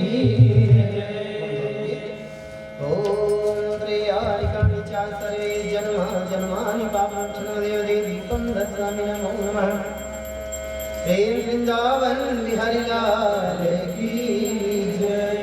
की ओम प्रियारिकाणि च सर्वे जन्मानि पापनाशनदेव दीपं ददामि नमो नमः प्रेम वृंदावन बिहारी लाल की जय।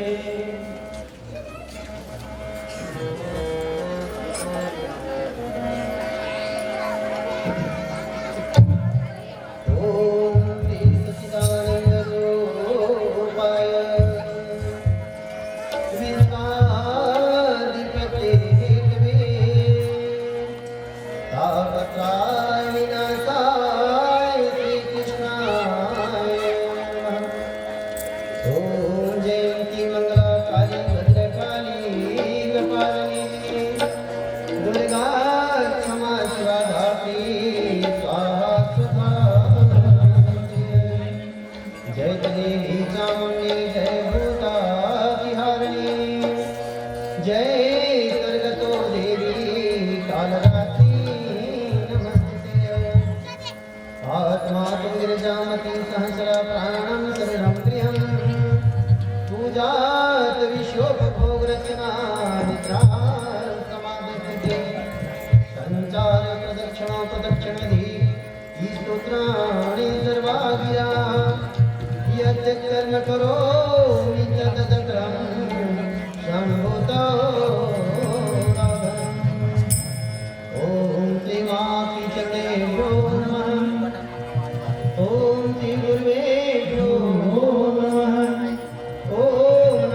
ओम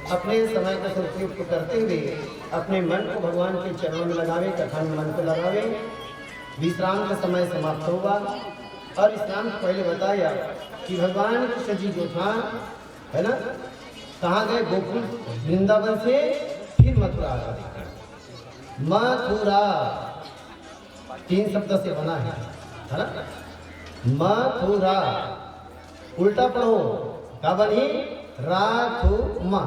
अपने समय का सदुपयोग करते हुए अपने मन को भगवान के चरणों में लगावे, कथा में मन को लगावे। विश्राम का समय समाप्त होगा और विश्राम से पहले बताया कि भगवान कृष्ण जी जो था है ना, कहाँ गए? गोकुल वृंदावन से फिर मथुरा आ गए। मथुरा 3 शब्द से बना है ना। मथुरा उल्टा पढ़ो, क्या बनी? राथुमा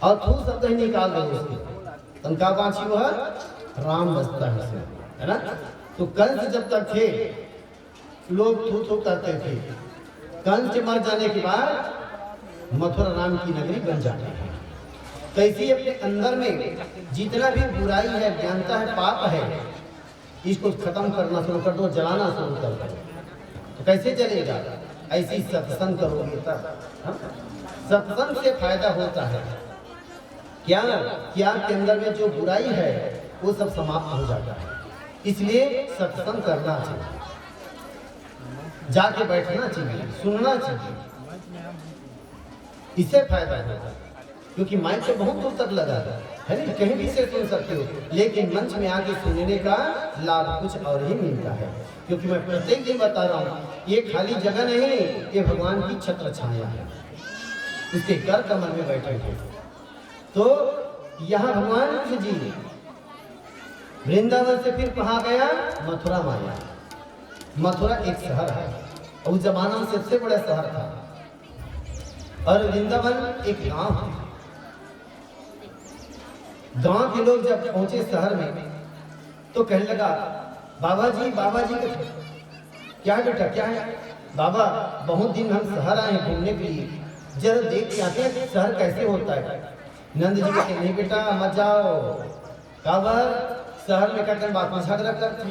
और थू शब्द ही निकाल दो उसके, तनका पांची वो है राम बसता है इसमें, है ना। तो कंस जब तक थे लोग थू थू करते थे। कंस के मर जाने के बाद मथुरा राम की नगरी बन जाती है। कैसी अपने अंदर में जितना भी बुराई है, ज्ञानता है, पाप है, इसको खत्म करना शुरू कर दो, जलाना शुरू कर दो। तो कैसे जलेगा? ऐसी सत्संग करोगे तब। सत्संग से फायदा होता है क्या? कि आपके अंदर में जो बुराई है वो सब समाप्त हो जाता है। इसलिए सत्संग करना चाहिए, जाके बैठना चाहिए, सुनना चाहिए, इससे फायदा होता है। क्योंकि माइक से बहुत दूर तक लगा है नहीं, कहीं भी से सुन सकते हो, लेकिन मंच में आके सुनने का लाभ कुछ और ही मिलता है। क्योंकि मैं प्रत्येक दिन बता रहा हूँ, ये खाली जगह नहीं, ये भगवान की छत्र छाया है, उसके कर कमल में बैठे थे। तो यहाँ भगवान कृष्ण जी वृंदावन से फिर कहाँ गया? मथुरा में आया। मथुरा एक शहर है, उस जमाना में सबसे बड़ा शहर था। और वृंदावन एक गांव है। गांव के लोग जब पहुंचे शहर में तो कहने लगा, बाबा जी क्या बेटा, क्या है? बाबा बहुत दिन हम शहर आए घूमने के लिए, जरा देख के आते हैं शहर कैसे होता है। नंद जी कहते नहीं बेटा मत जाओ। काबर? शहर में कहते बात में झगड़ा करते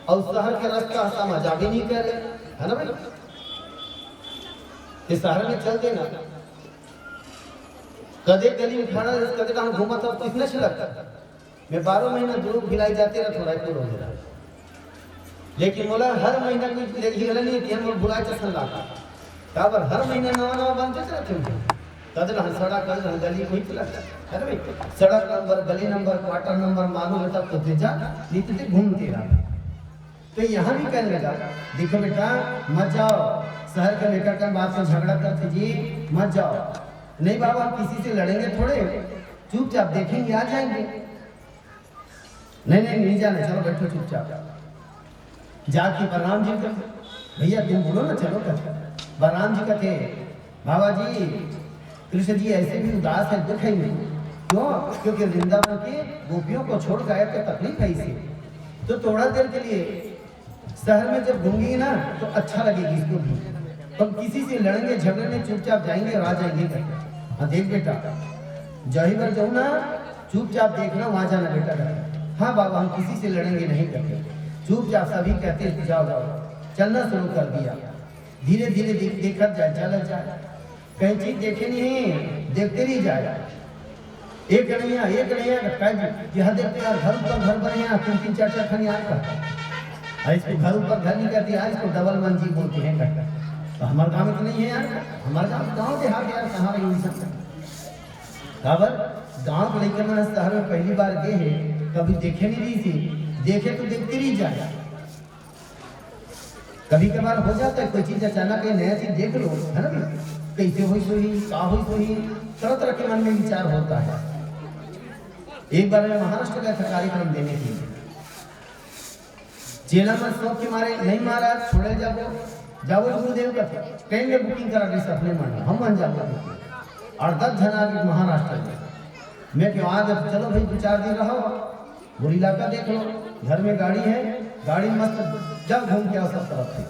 और शहर के रास्ता समझा भी नहीं कर रहे, है ना भाई। ये शहर में चलते ना, कदे गली में खड़ा कदे हम घूमा था तो इतना लगता। मैं 12 महीना दूर भिलाई जाते रहा, थोड़ा पूरा हो गया, लेकिन बोला हर महीना कोई नहीं थी, हम बुला चसन लाता काबर हर महीना नवा बनते रहते। कदर सड़क कदर गली कोई चला, अरे भाई सड़क नंबर, गली नंबर, क्वार्टर नंबर मालूम है तब तो जा नीचे घूमते रहा। तो यहाँ भी कहने लगा, देखो बेटा मत जाओ, शहर के बेटा का बात से झगड़ा करते जी मत जाओ। नहीं बाबा हम किसी से लड़ेंगे थोड़े, चुपचाप देखेंगे आ जाएंगे। नहीं जाना, चलो बैठो चुपचाप। जाके बलराम जी का, भैया तुम बोलो ना, चलो कर। बलराम जी का थे, बाबा जी कृष्ण जी ऐसे भी उदास है, दुख है क्यों? क्योंकि वृंदावन के गोपियों को छोड़ गए तो तकलीफ है इसे। तो थोड़ा देर के लिए शहर में जब घूमेंगे ना तो अच्छा लगेगी इसको भी। हम किसी से लड़ेंगे झगड़ने चुपचाप जाएंगे और आ जाएंगे। हाँ देख बेटा जही बार जाऊँ ना, चुपचाप देखना वहाँ जाना बेटा। हाँ बाबा हम किसी से लड़ेंगे नहीं करते, चुपचाप सभी कहते जाओ जाओ। चलना शुरू कर दिया, धीरे धीरे देखकर जाए, चल जाए, कहीं चीज देखे नहीं, देखते नहीं जाए। एक नहीं यहाँ देखते यार घर ऊपर घर बने, 3-3 4-4 खन यहाँ का, इसको घर ऊपर घर नहीं कहते यार, इसको डबल मंजिल बोलते हैं करता। तो हमारे गाँव में तो नहीं है यार, हमारे गाँव देहात यार कहाँ रही सब खबर। गाँव को लेकर मैंने शहर में पहली बार गए हैं, कभी देखे नहीं रही थी, देखे तो देखते नहीं जाए। कभी कभार हो जाता है कोई चीज अचानक नया चीज देख लो, है ना, कैसे हुई सोई का हुई सोई, तरह तरह के मन में विचार होता है। एक बार मैं महाराष्ट्र गया था कार्यक्रम देने के लिए, जेला में शौक के मारे नहीं मारा, छोड़े जाओ गुरुदेव का ट्रेन में बुकिंग करा दी अपने मन, हम मान जाऊंगा 8-10 जन आ गए महाराष्ट्र में। मैं क्यों आज चलो भाई 2-4 दिन रहो, वो इलाका देख लो, घर में गाड़ी है, गाड़ी मस्त जब घूम के आओ सब तरफ से,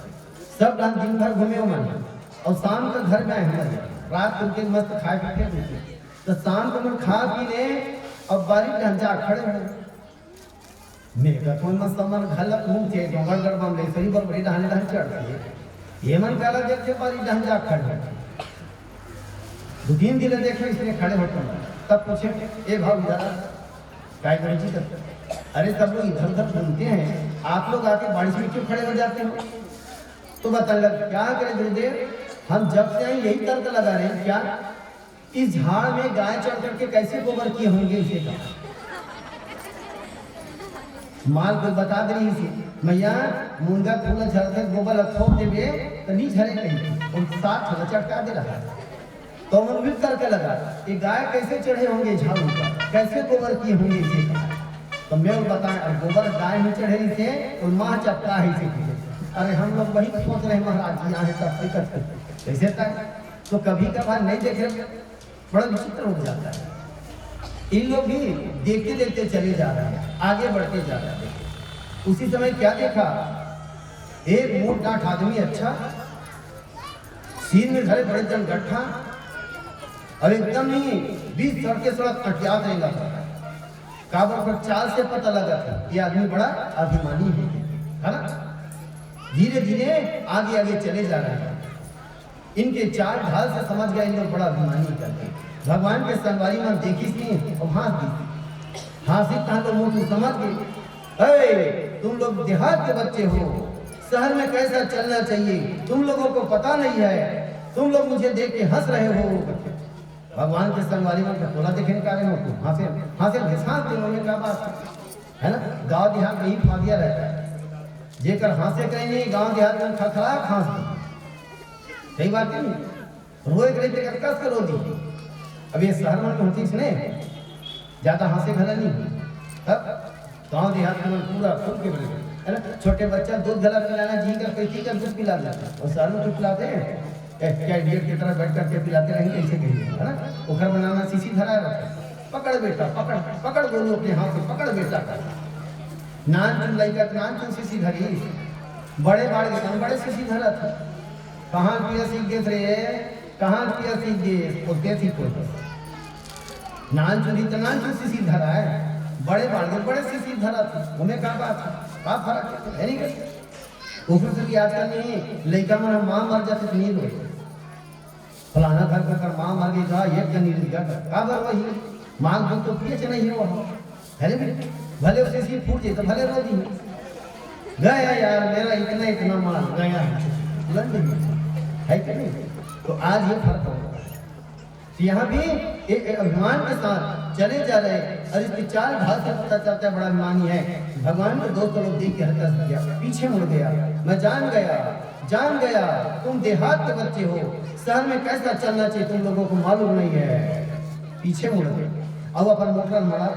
सब दिन भर घूमे हो मन, और शाम तक घर में आए हमारे रात को के मस्त खाए पीते थे तो शाम को मैं खा पी ले अब बारी ढंजा खड़े हो मेरा कोई मस्त मन घल घूमते डोंगर गड़बम ले सही पर बड़ी ढाने ढंग चढ़ती है ये मन काला देखते बारी ढंजा खड़े दो तीन दिन देखे इसलिए खड़े होते तब पूछे ए भाव इधर काय करें जी करते अरे सब लोग इधर उधर घूमते हैं आप लोग आके बारिश में क्यों खड़े हो जाते हो तो बता लग क्या करें गुरुदेव हम जब से आए यही तर्क लगा रहे हैं क्या इस झाड़ में गाय चढ़ करके कैसे गोबर किए होंगे इसे कहा माल को बता दे रही इसे मैया मुंगा फूल झड़ते गोबर थोप देवे तो नहीं झरे कहीं उन साथ चटका दे रहा है तो मन भी तर्क लगा ये गाय कैसे चढ़े होंगे झाड़ू पर कैसे गोबर किए होंगे इसे कहा तो मैं बताएं और गोबर गाय नहीं चढ़े इसे और माँ चपका है इसे अरे हम लोग वही सोच रहे महाराज जी यहाँ तब दिक्कत कैसे तक तो कभी कभार नहीं देखे बड़ा विचित्र हो जाता है इन लोग भी देखते देखते चले जा रहे हैं आगे बढ़ते जा रहे हैं उसी समय क्या देखा एक मोटा आदमी अच्छा सीन में घरे बड़े जन गड्ढा और एकदम ही 20 सड़के सड़क अटियात रहेगा काबर पर चाल से पता लगा था ये आदमी बड़ा अभिमानी है ना धीरे धीरे आगे आगे चले जा रहे हैं इनके चाल ढाल से समझ गए इन लोग बड़ा अभिमानी करके भगवान के संगवारी में देखी थी और हंस दी हंसी कहा तो मुंह तू समझ गई तुम लोग देहात के बच्चे हो शहर में कैसा चलना चाहिए तुम लोगों को पता नहीं है तुम लोग मुझे देख के हंस रहे हो भगवान के संगवारी में थोड़ा देखने का रहे हो हंसे हंसे भेसात दिनों का बात है ना गाँव देहात में ही फादिया रहता है जेकर हंसे कहीं नहीं गाँव देहात में खखड़ा हंस सही बात नहीं रोए करे कस करो दी अब ये शहर में होती इसने ज्यादा हंसे भला नहीं तब गाँव देहात में पूरा खुद के बने है ना छोटे बच्चा दूध गला पिलाना जी कर कैसी कर दूध पिला देता और शहर में तो पिलाते हैं क्या इडियट की तरह बैठ करके पिलाते रहेंगे ऐसे कहिए है ना उखर बनाना शीशी धरा रहता पकड़ बेटा पकड़ पकड़ दोनों अपने हाथ से पकड़ बेटा का नान चुन लड़का नान चुन शीशी धरी बड़े बाढ़ के बड़े शीशी धरा था कहाँ पिया सीख गए थे कहाँ पिया सीख गए और देसी को नान चुनी तो नान चुन शीशी धरा है बड़े बाढ़ के बड़े शीशी धरा था उन्हें कहा बात क्या फर्क है नहीं ऊपर से भी आजकल नहीं लड़का में माँ मर जाते तो नींद हो फलाना घर पर माँ मर गई था एक जन नींद का बर वही माँ दुख तो पिए नहीं हो अरे भले उसे सी फूट जाए तो भले रो दी गया यार मेरा इतना इतना माल गया है कि नहीं तो आज ये फर्क होगा तो यहाँ भी एक अभिमान के साथ चले जा रहे और इसकी चाल ढाल से पता चलता है बड़ा अभिमानी है भगवान को दोस्तों लोग देख के हरकत किया पीछे मुड़ गया मैं जान गया तुम देहात के बच्चे हो शहर में कैसा चलना चाहिए तुम लोगों को मालूम नहीं है पीछे मुड़ गए अब अपन मोटर मरा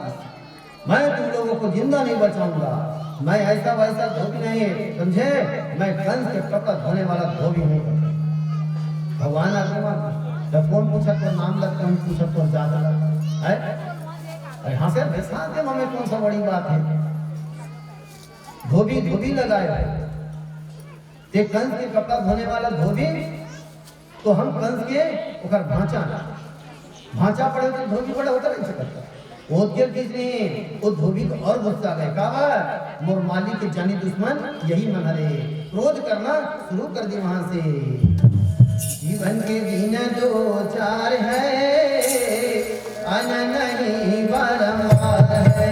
मैं तुम लोगों को जिंदा नहीं बचाऊंगा मैं ऐसा वैसा धोबी नहीं है समझे मैं कंस के कपड़ा धोने वाला धोबी हूँ भगवान आशीर्वाद जब कौन पूछा तो नाम लगता है पूछा तो ज्यादा है यहाँ से भेसाते हमें कौन सा बड़ी बात है धोबी धोबी लगाए ते कंस के कपड़ा धोने वाला धोबी तो हम कंस के उकर भांचा पड़े तो धोबी बड़ा होता नहीं सकता ओद्यल किसने वो धोबी को और गुस्सा गए कहा मोर मालिक के जानी दुश्मन यही मन हरे क्रोध करना शुरू कर दी वहां से जीवन के दिन दो चार है अन नहीं बारंबार है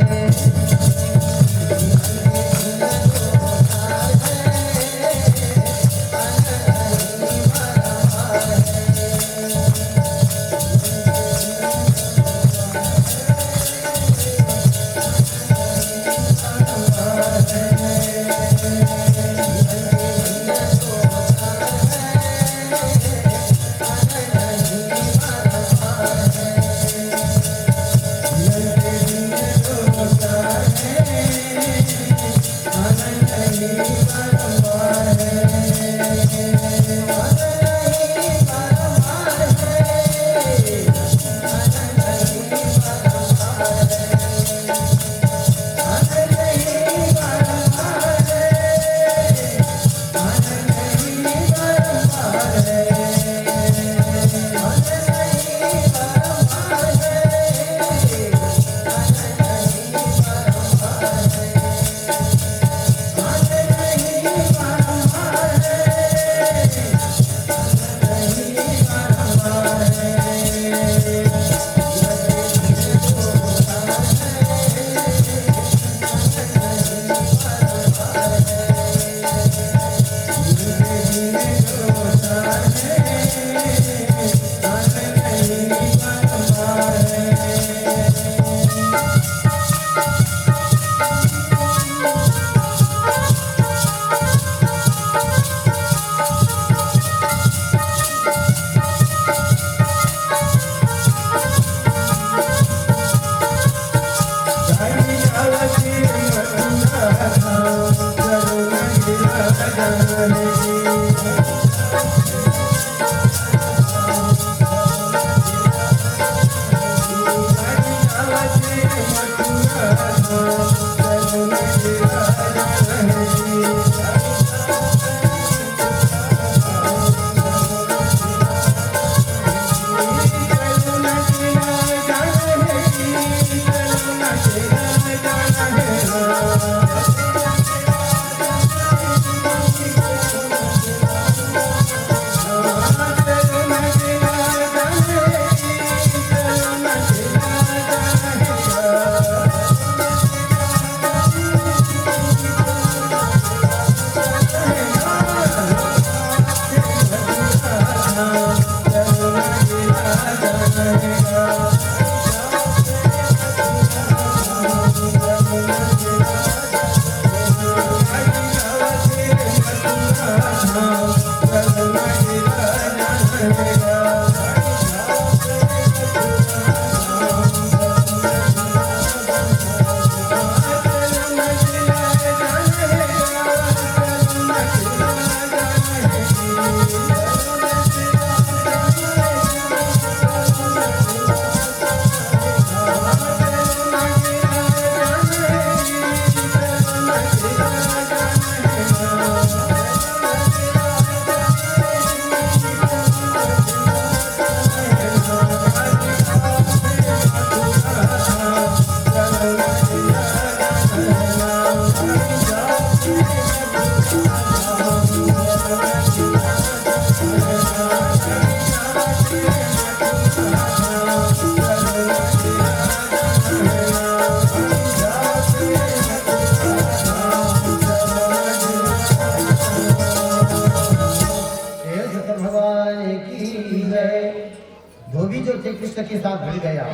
थे कृष्ण के साथ भिड़ गया।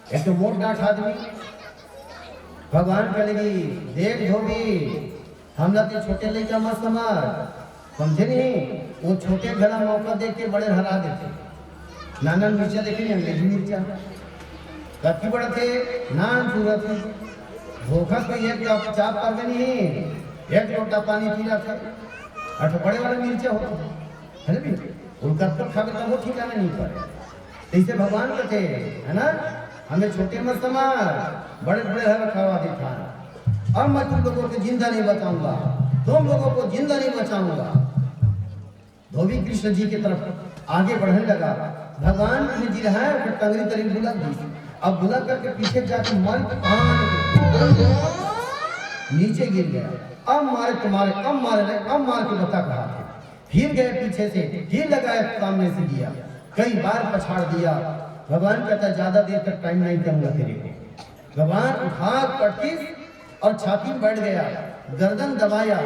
एक तो मोट डांट आदमी, भगवान कह लगी देख धोबी हमला तो छोटे लड़का मत समझ, समझे नहीं, वो छोटे घड़ा मौका देख के बड़े हरा देते। नाना मिर्चा देखे अंग्रेजी मिर्चा कति बड़ा थे नान सूरत धोखा को एक चाप कर नहीं, एक लोटा पानी पी रहा था, अठ बड़े बड़े मिर्चा होते है भी उनका तो खावे तो वो ठिकाना नहीं पड़े। ऐसे भगवान को थे है ना, हमें छोटे मत समझ, बड़े बड़े हर खावा देता। अब मैं तुम लोगों को जिंदा नहीं बचाऊंगा, तुम लोगों को जिंदा नहीं बचाऊंगा। धोबी कृष्ण जी की तरफ आगे बढ़ने लगा। भगवान ने जी रहा है टंगरी तरी बुला दी, अब बुला करके पीछे जाकर मर नीचे गिर गया। अब मारे तुम्हारे, अब मारे, अब मार के बता कहा था। फिर गए पीछे से, फिर लगाया सामने से दिया, कई बार पछाड़ दिया। भगवान कहता ज्यादा देर तक टाइम नहीं दूंगा तेरे को। भगवान उठा पटकी और छाती में बैठ गया, गर्दन दबाया,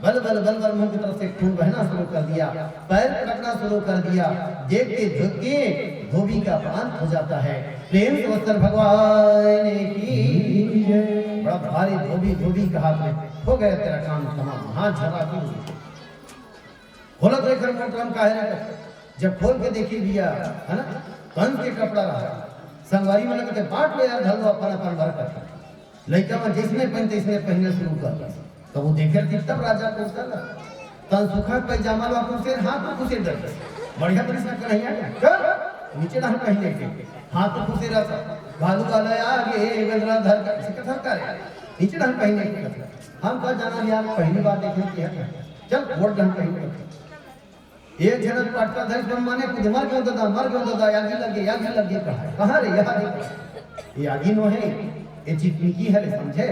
बल बल बल बल मुंह की तरफ से खून बहना शुरू कर दिया, पैर पकड़ना शुरू कर दिया। देखते देखते धोबी का प्राण हो जाता है। प्रेम से वस्त्र भगवान की बड़ा भारी धोबी, धोबी का हाथ में हो गया तेरा काम तमाम। हाथ झपा के खोला तो एक मोटरम का है, जब खोल के देखी दिया है ना, कंस के कपड़ा रहा, संगवारी में लगते बांट ले यार ढलो अपन अपन भर कर लड़का में जिसने पहनते इसने पहनने शुरू कर दिया। तो वो देखे थी तब राजा को चला तन सुखा पैजामा वापस से हाथ को खुसे डर बढ़िया तरीके से कन्हैया कर नीचे डाल पहने के हाथ को खुसे रहा भालू वाला आगे गजरा धर कर सिकथर कर नीचे डाल पहने के हम कह जाना यार पहली बार देखने की है, चल वोट डाल पहने एक जनक पाटका धर ब्रह्माने कुछ मर क्यों दादा यागी लगे कहाँ रे यहाँ रे ये आगी नो है, ये चिकनी है समझे।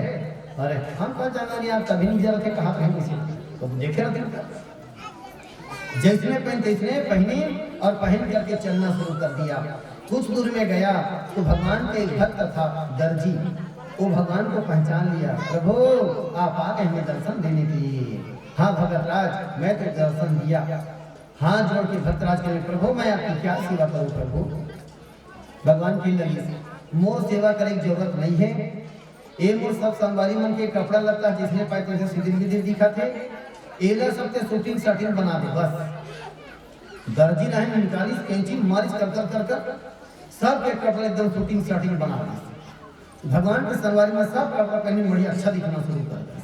अरे हम कहा जाना नहीं यार कभी नहीं जरा थे कहाँ पहन किसी तो देखे रहते जैसने पहन तैसने पहने और पहन करके चलना शुरू कर दिया। कुछ दूर में गया तो भगवान के भक्त था दर्जी, वो भगवान को पहचान लिया। प्रभु आप आ गए हमें दर्शन देने के लिए। हाँ भगतराज मैं तो दर्शन दिया। हाथ जोड़ के भक्तराज के प्रभु मैं आपकी क्या सेवा करूं प्रभु। भगवान की लगी मोर सेवा करे की जरूरत नहीं है, ये मोर सब संगवारी मन के कपड़ा लगता जिसने पाए तैसे सिदिर विदिर दिखाते एला सबसे शूटिंग शॉटिंग बना दे बस। दर्जी नहीं निकाली कैंची मारिश कर सब के कपड़े एकदम शूटिंग शॉटिंग बना दी। भगवान के संगवारी में सब कपड़ा पहने बढ़िया अच्छा दिखना शुरू कर दिया।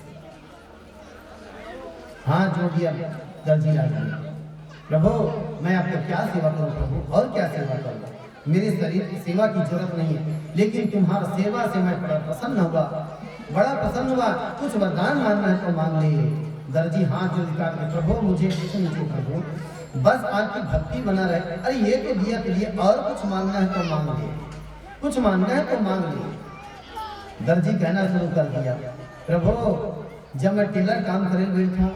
हाथ जोड़ दिया दर्जी राजा ने, प्रभु मैं आपको क्या सेवा करूं प्रभु, और क्या सेवा करूं, मेरे शरीर की सेवा की जरूरत नहीं है, लेकिन तुम्हारा सेवा से मैं बड़ा प्रसन्न हुआ, बड़ा प्रसन्न हुआ। कुछ वरदान मांगना है तो मांग ले। दर्जी हाथ जो दिखा के प्रभु मुझे कुछ नहीं प्रभु, बस आपकी भक्ति बना रहे। अरे ये तो दिया के लिए और कुछ मांगना है तो मांग ले, कुछ मांगना है तो मांग ले। दर्जी कहना शुरू कर दिया, प्रभु जब मैं टेलर काम करे बैठा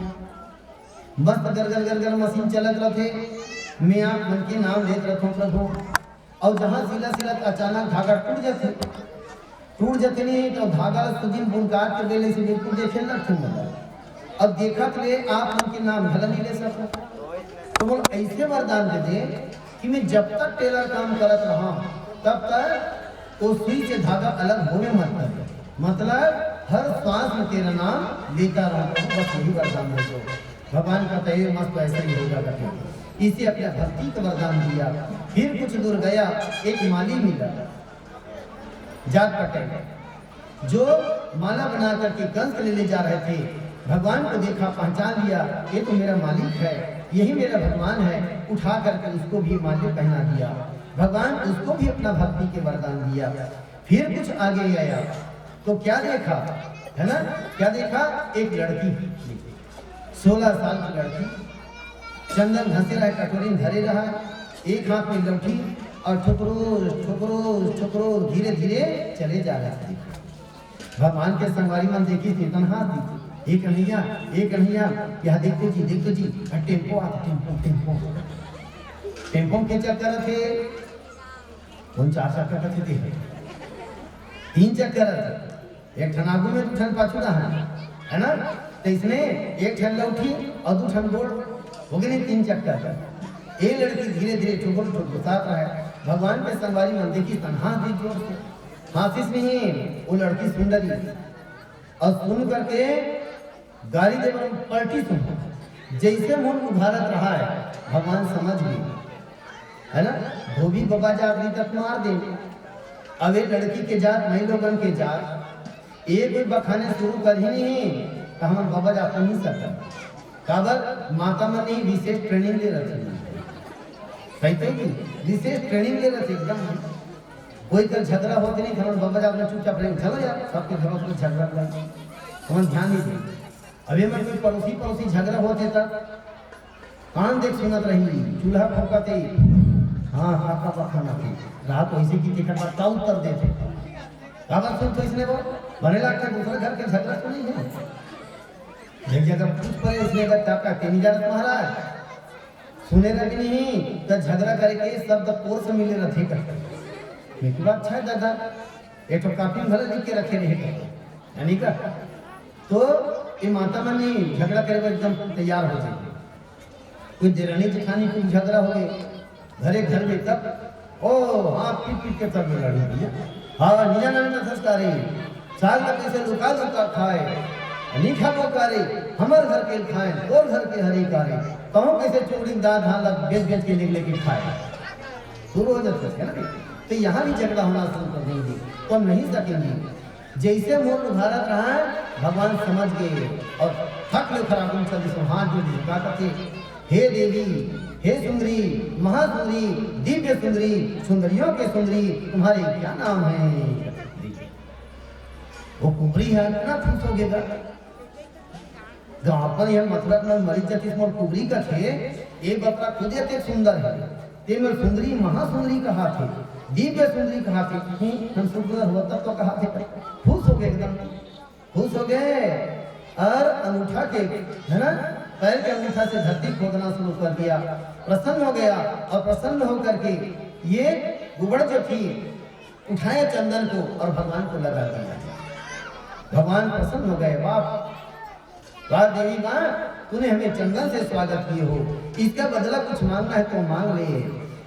मस्त गरगर मशीन चलत रहे, मैं आप मन के नाम लेत रखूं प्रभु, और जहाँ सिला अचानक धागा टूट जाते नहीं तो धागा सुदिन बुनकार के बेले से बिल्कुल देखे लगते मतलब। अब देखा तो ले आप उनके नाम भला नहीं ले सको, तो बोल ऐसे वरदान दे दे कि मैं जब तक टेलर काम करत रहा तब तक वो सुई से धागा अलग होने मत कर, मतलब हर श्वास में तेरा नाम लेता रहा, बस यही वरदान दे दो। भगवान का तय मस्त ऐसा ही होगा करके इसे अपने भक्ति का वरदान दिया। फिर कुछ दूर गया एक माली मिला जात पटेल जो माला बना करके कंस ले ले जा रहे थे। भगवान को देखा पहचान लिया, ये तो मेरा मालिक है, यही मेरा भगवान है। उठा करके उसको भी माला पहना दिया। भगवान उसको भी अपना भक्ति के वरदान दिया। फिर कुछ आगे आया तो क्या देखा है ना, क्या देखा, एक लड़की 16 साल की लड़की चंदन घसे रहा, कटोरी धरे रहा, एक हाथ में लौटी और ठुकरो धीरे धीरे चले जा रहे थे। भगवान के संगवारी मन देखी थी तनहा थी, एक कन्हैया यहाँ देखो जी टेम्पो के चक्कर थे, कौन 4 चक्कर थे 3 चक्कर थे, एक ठनागू में 2 ठन पाछू है ना, तो इसने एक ठन लौटी और 2 ठन गोड़ हो गए 3 चक्कर। ये लड़की धीरे धीरे ठुकुर साथ रहा है, भगवान के संगवारी मन देखी तनहा दी जोर से हासिस नहीं वो लड़की सुन रही और सुन करके गाड़ी दे पलटी सुन जैसे मुंह उभारत रहा है भगवान समझ गए है ना धोबी बाबा जागरी तक मार दे। अब एक लड़की के जात नहीं लोगन के जात एक भी बखाने शुरू कर ही नहीं तो हमारे बाबा जाता नहीं सकता काबर माता मन नहीं विशेष ट्रेनिंग ले रहे सही तो विशेष ट्रेनिंग ले रहे एकदम कोई कर झगड़ा होते नहीं हमारे बाबा जा अपने चुपचाप रहे चलो यार सबके घरों में झगड़ा हुआ हमारे ध्यान नहीं दे। अभी मैं कोई पड़ोसी झगड़ा होते तब कान देख सुनत रही चूल्हा फूकते हाँ काका बखाना थे रात वैसे की टिकट पर का उत्तर देते काबर सुन तो इसने वो भरे लगता दूसरे घर के झगड़ा तो नहीं है एक जगह पूछ पड़े इसने का तेनी जात महाराज सुने रहे नहीं तो झगड़ा करके शब्द कोर से मिले रथे करते एक बात अच्छा है दादा एक तो काफी भले लिख के रखे रहे यानी का तो ये माता मन नहीं झगड़ा करे एकदम तैयार हो जाए कोई देरानी जेठानी कोई झगड़ा हो गए घरे घर में तब ओ हाँ पीट के तब लड़ी भैया हाँ निजा नंद संस्कारी साल का कैसे लुका खाए नहीं खा करे हमारे घर के खाए और घर के हरी कारे कहूँ कैसे चुगड़ी दाद हाँ लग बेच के निकले के खाए शुरू हो जाता है ना तो यहाँ भी झगड़ा होना शुरू कर देंगे तो नहीं सकेंगे जैसे मोर भारत रहा है भगवान समझ गए और थक लो खराब हाथ जो झुका करते हे देवी हे सुंदरी महासुंदरी दिव्य सुंदरी सुंदरियों के सुंदरी तुम्हारे क्या नाम है वो कुबरी है ना पूछोगे गाँव पर यह मतलब में मरीज जाती कुबरी का थे एक बता खुद एक सुंदर है ते में सुंदरी महासुंदरी कहा थे दिव्य सुंदरी कहा थे हम सुंदर हुआ तब तो कहा थे खुश हो गए एकदम खुश हो गए और अंगूठा के है ना पैर के अंगूठा से धरती खोदना शुरू कर दिया प्रसन्न हो गया और प्रसन्न होकर के ये गुबड़ जो थी उठाए चंदन को और भगवान को लगा दिया भगवान प्रसन्न हो गए बाप वाह देवी माँ तूने हमें चंदन से स्वागत किए हो इसका बदला कुछ मांगना है तो मांग ले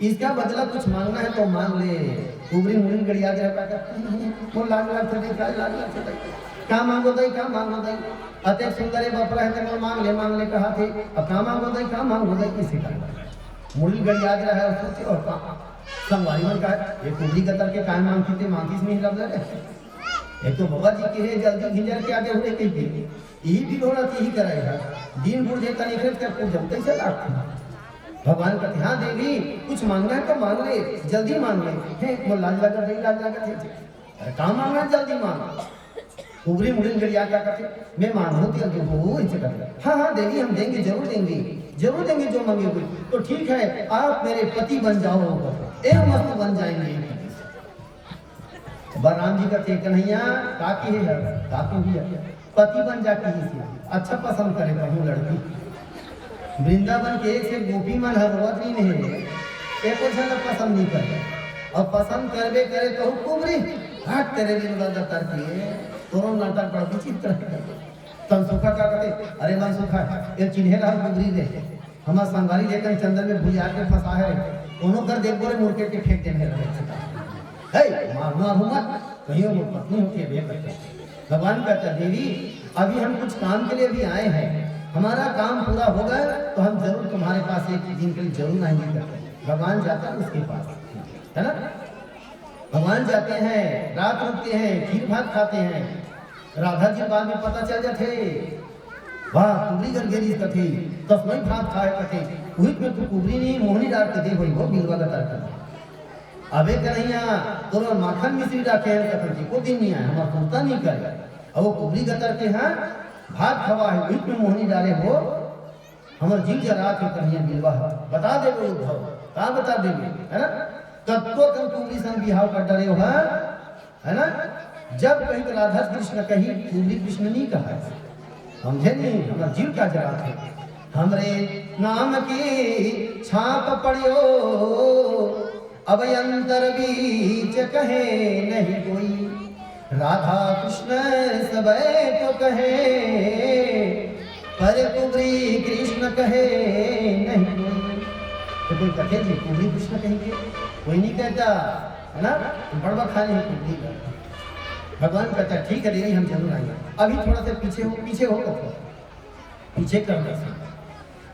इसका बदला कुछ मांगना है तो मांग ले उबरी मुड़ी गड़िया वो लाग क्या मांगो दई क्या मांगो दई अतः सुंदर बपरा है तो मांग ले कहा थे अब क्या मांगो दई क्या मांगो दई किसी का मुड़ी गड़िया रहा है सोचे और संगवारी मन का ये कुबरी कतर के काय मांगती थे मांगती नहीं लग रहे एक तो बाबा जी के है जल्दी घिंजर के आगे हुए कहीं पे यही भी होना यही कराएगा दिन बुढ़ देता नहीं खरीद कर जब कैसे लागते भगवान का ध्यान देवी कुछ मांगना है तो मांग ले जल्दी मांग ले वो लाज लगा नहीं लाज लगा थे कहाँ मांगना है जल्दी मांग उबरी मुड़ी गड़िया क्या करते मैं मांगू थी वो इसे करते हाँ देवी हम देंगे जरूर देंगे जो मांगे तो ठीक है आप मेरे पति बन जाओ एक मस्त बन जाएंगे बलराम जी का थे कन्हैया काकी है काकी भी है पति बन जाके ही अच्छा पसंद करे कहूँ लड़की वृंदावन के एक से गोपी मन हरवत नहीं है एक पसंद नहीं करे और पसंद करबे करे तो कुबरी हट तेरे दिन दफ्तर किए तोरो नाटक बड़ा विचित्र तन सुखा का कहते अरे मन सुखा ये चिन्हे रहा कुबरी दे हमारा संगारी लेकर चंदन में भुजा के फंसा है दोनों कर देख बोले मुर्के के फेंक देने लगे मारूंगा कहीं वो पत्नी होती है बेकर भगवान कहता देवी अभी हम कुछ काम के लिए भी आए हैं हमारा काम पूरा होगा तो हम जरूर तुम्हारे पास एक दिन के लिए जरूर आएंगे करते भगवान जाता है उसके पास है ना भगवान जाते हैं रात रुकते हैं खीर भात खाते हैं राधा जी बाद में पता चल जाते वाह कुबरी कर गेरी कथे तस्मई भात खाए कथे वही में तो कुबरी नहीं मोहनी डाल के दे वही वो बिलवा का तरफ अबे कन्हैया तो माखन मिश्री रखे हैं कथन जी को दिन नहीं आया हमारा पूर्ता नहीं करे और वो कुबरी गतर के हैं भात खवा है वही में मोहनी डाले हो हमारे जीव जरा के कन्हैया बिलवा बता दे वो उद्धव कहाँ बता देंगे है ना कब तो कल कुबरी संग बिहाव कर डरे हो है ना जब कहीं तो राधा कृष्ण कहीं कुबरी कृष्ण नहीं कहा समझे नहीं हमारा जीव का जरा थे हमरे नाम की छाप पड़ियो अब अंतर बीच कहे नहीं कोई राधा कृष्ण सब तो कहे पर कुबरी कृष्ण कहे नहीं कोई तो कोई कहे जी कुबरी कृष्ण कहेंगे कोई नहीं कहता है ना, बड़वा खाने ही कुछ नहीं करता। भगवान कहता है ठीक है देवी हम जरूर आएंगे, अभी थोड़ा सा पीछे हो करके पीछे करना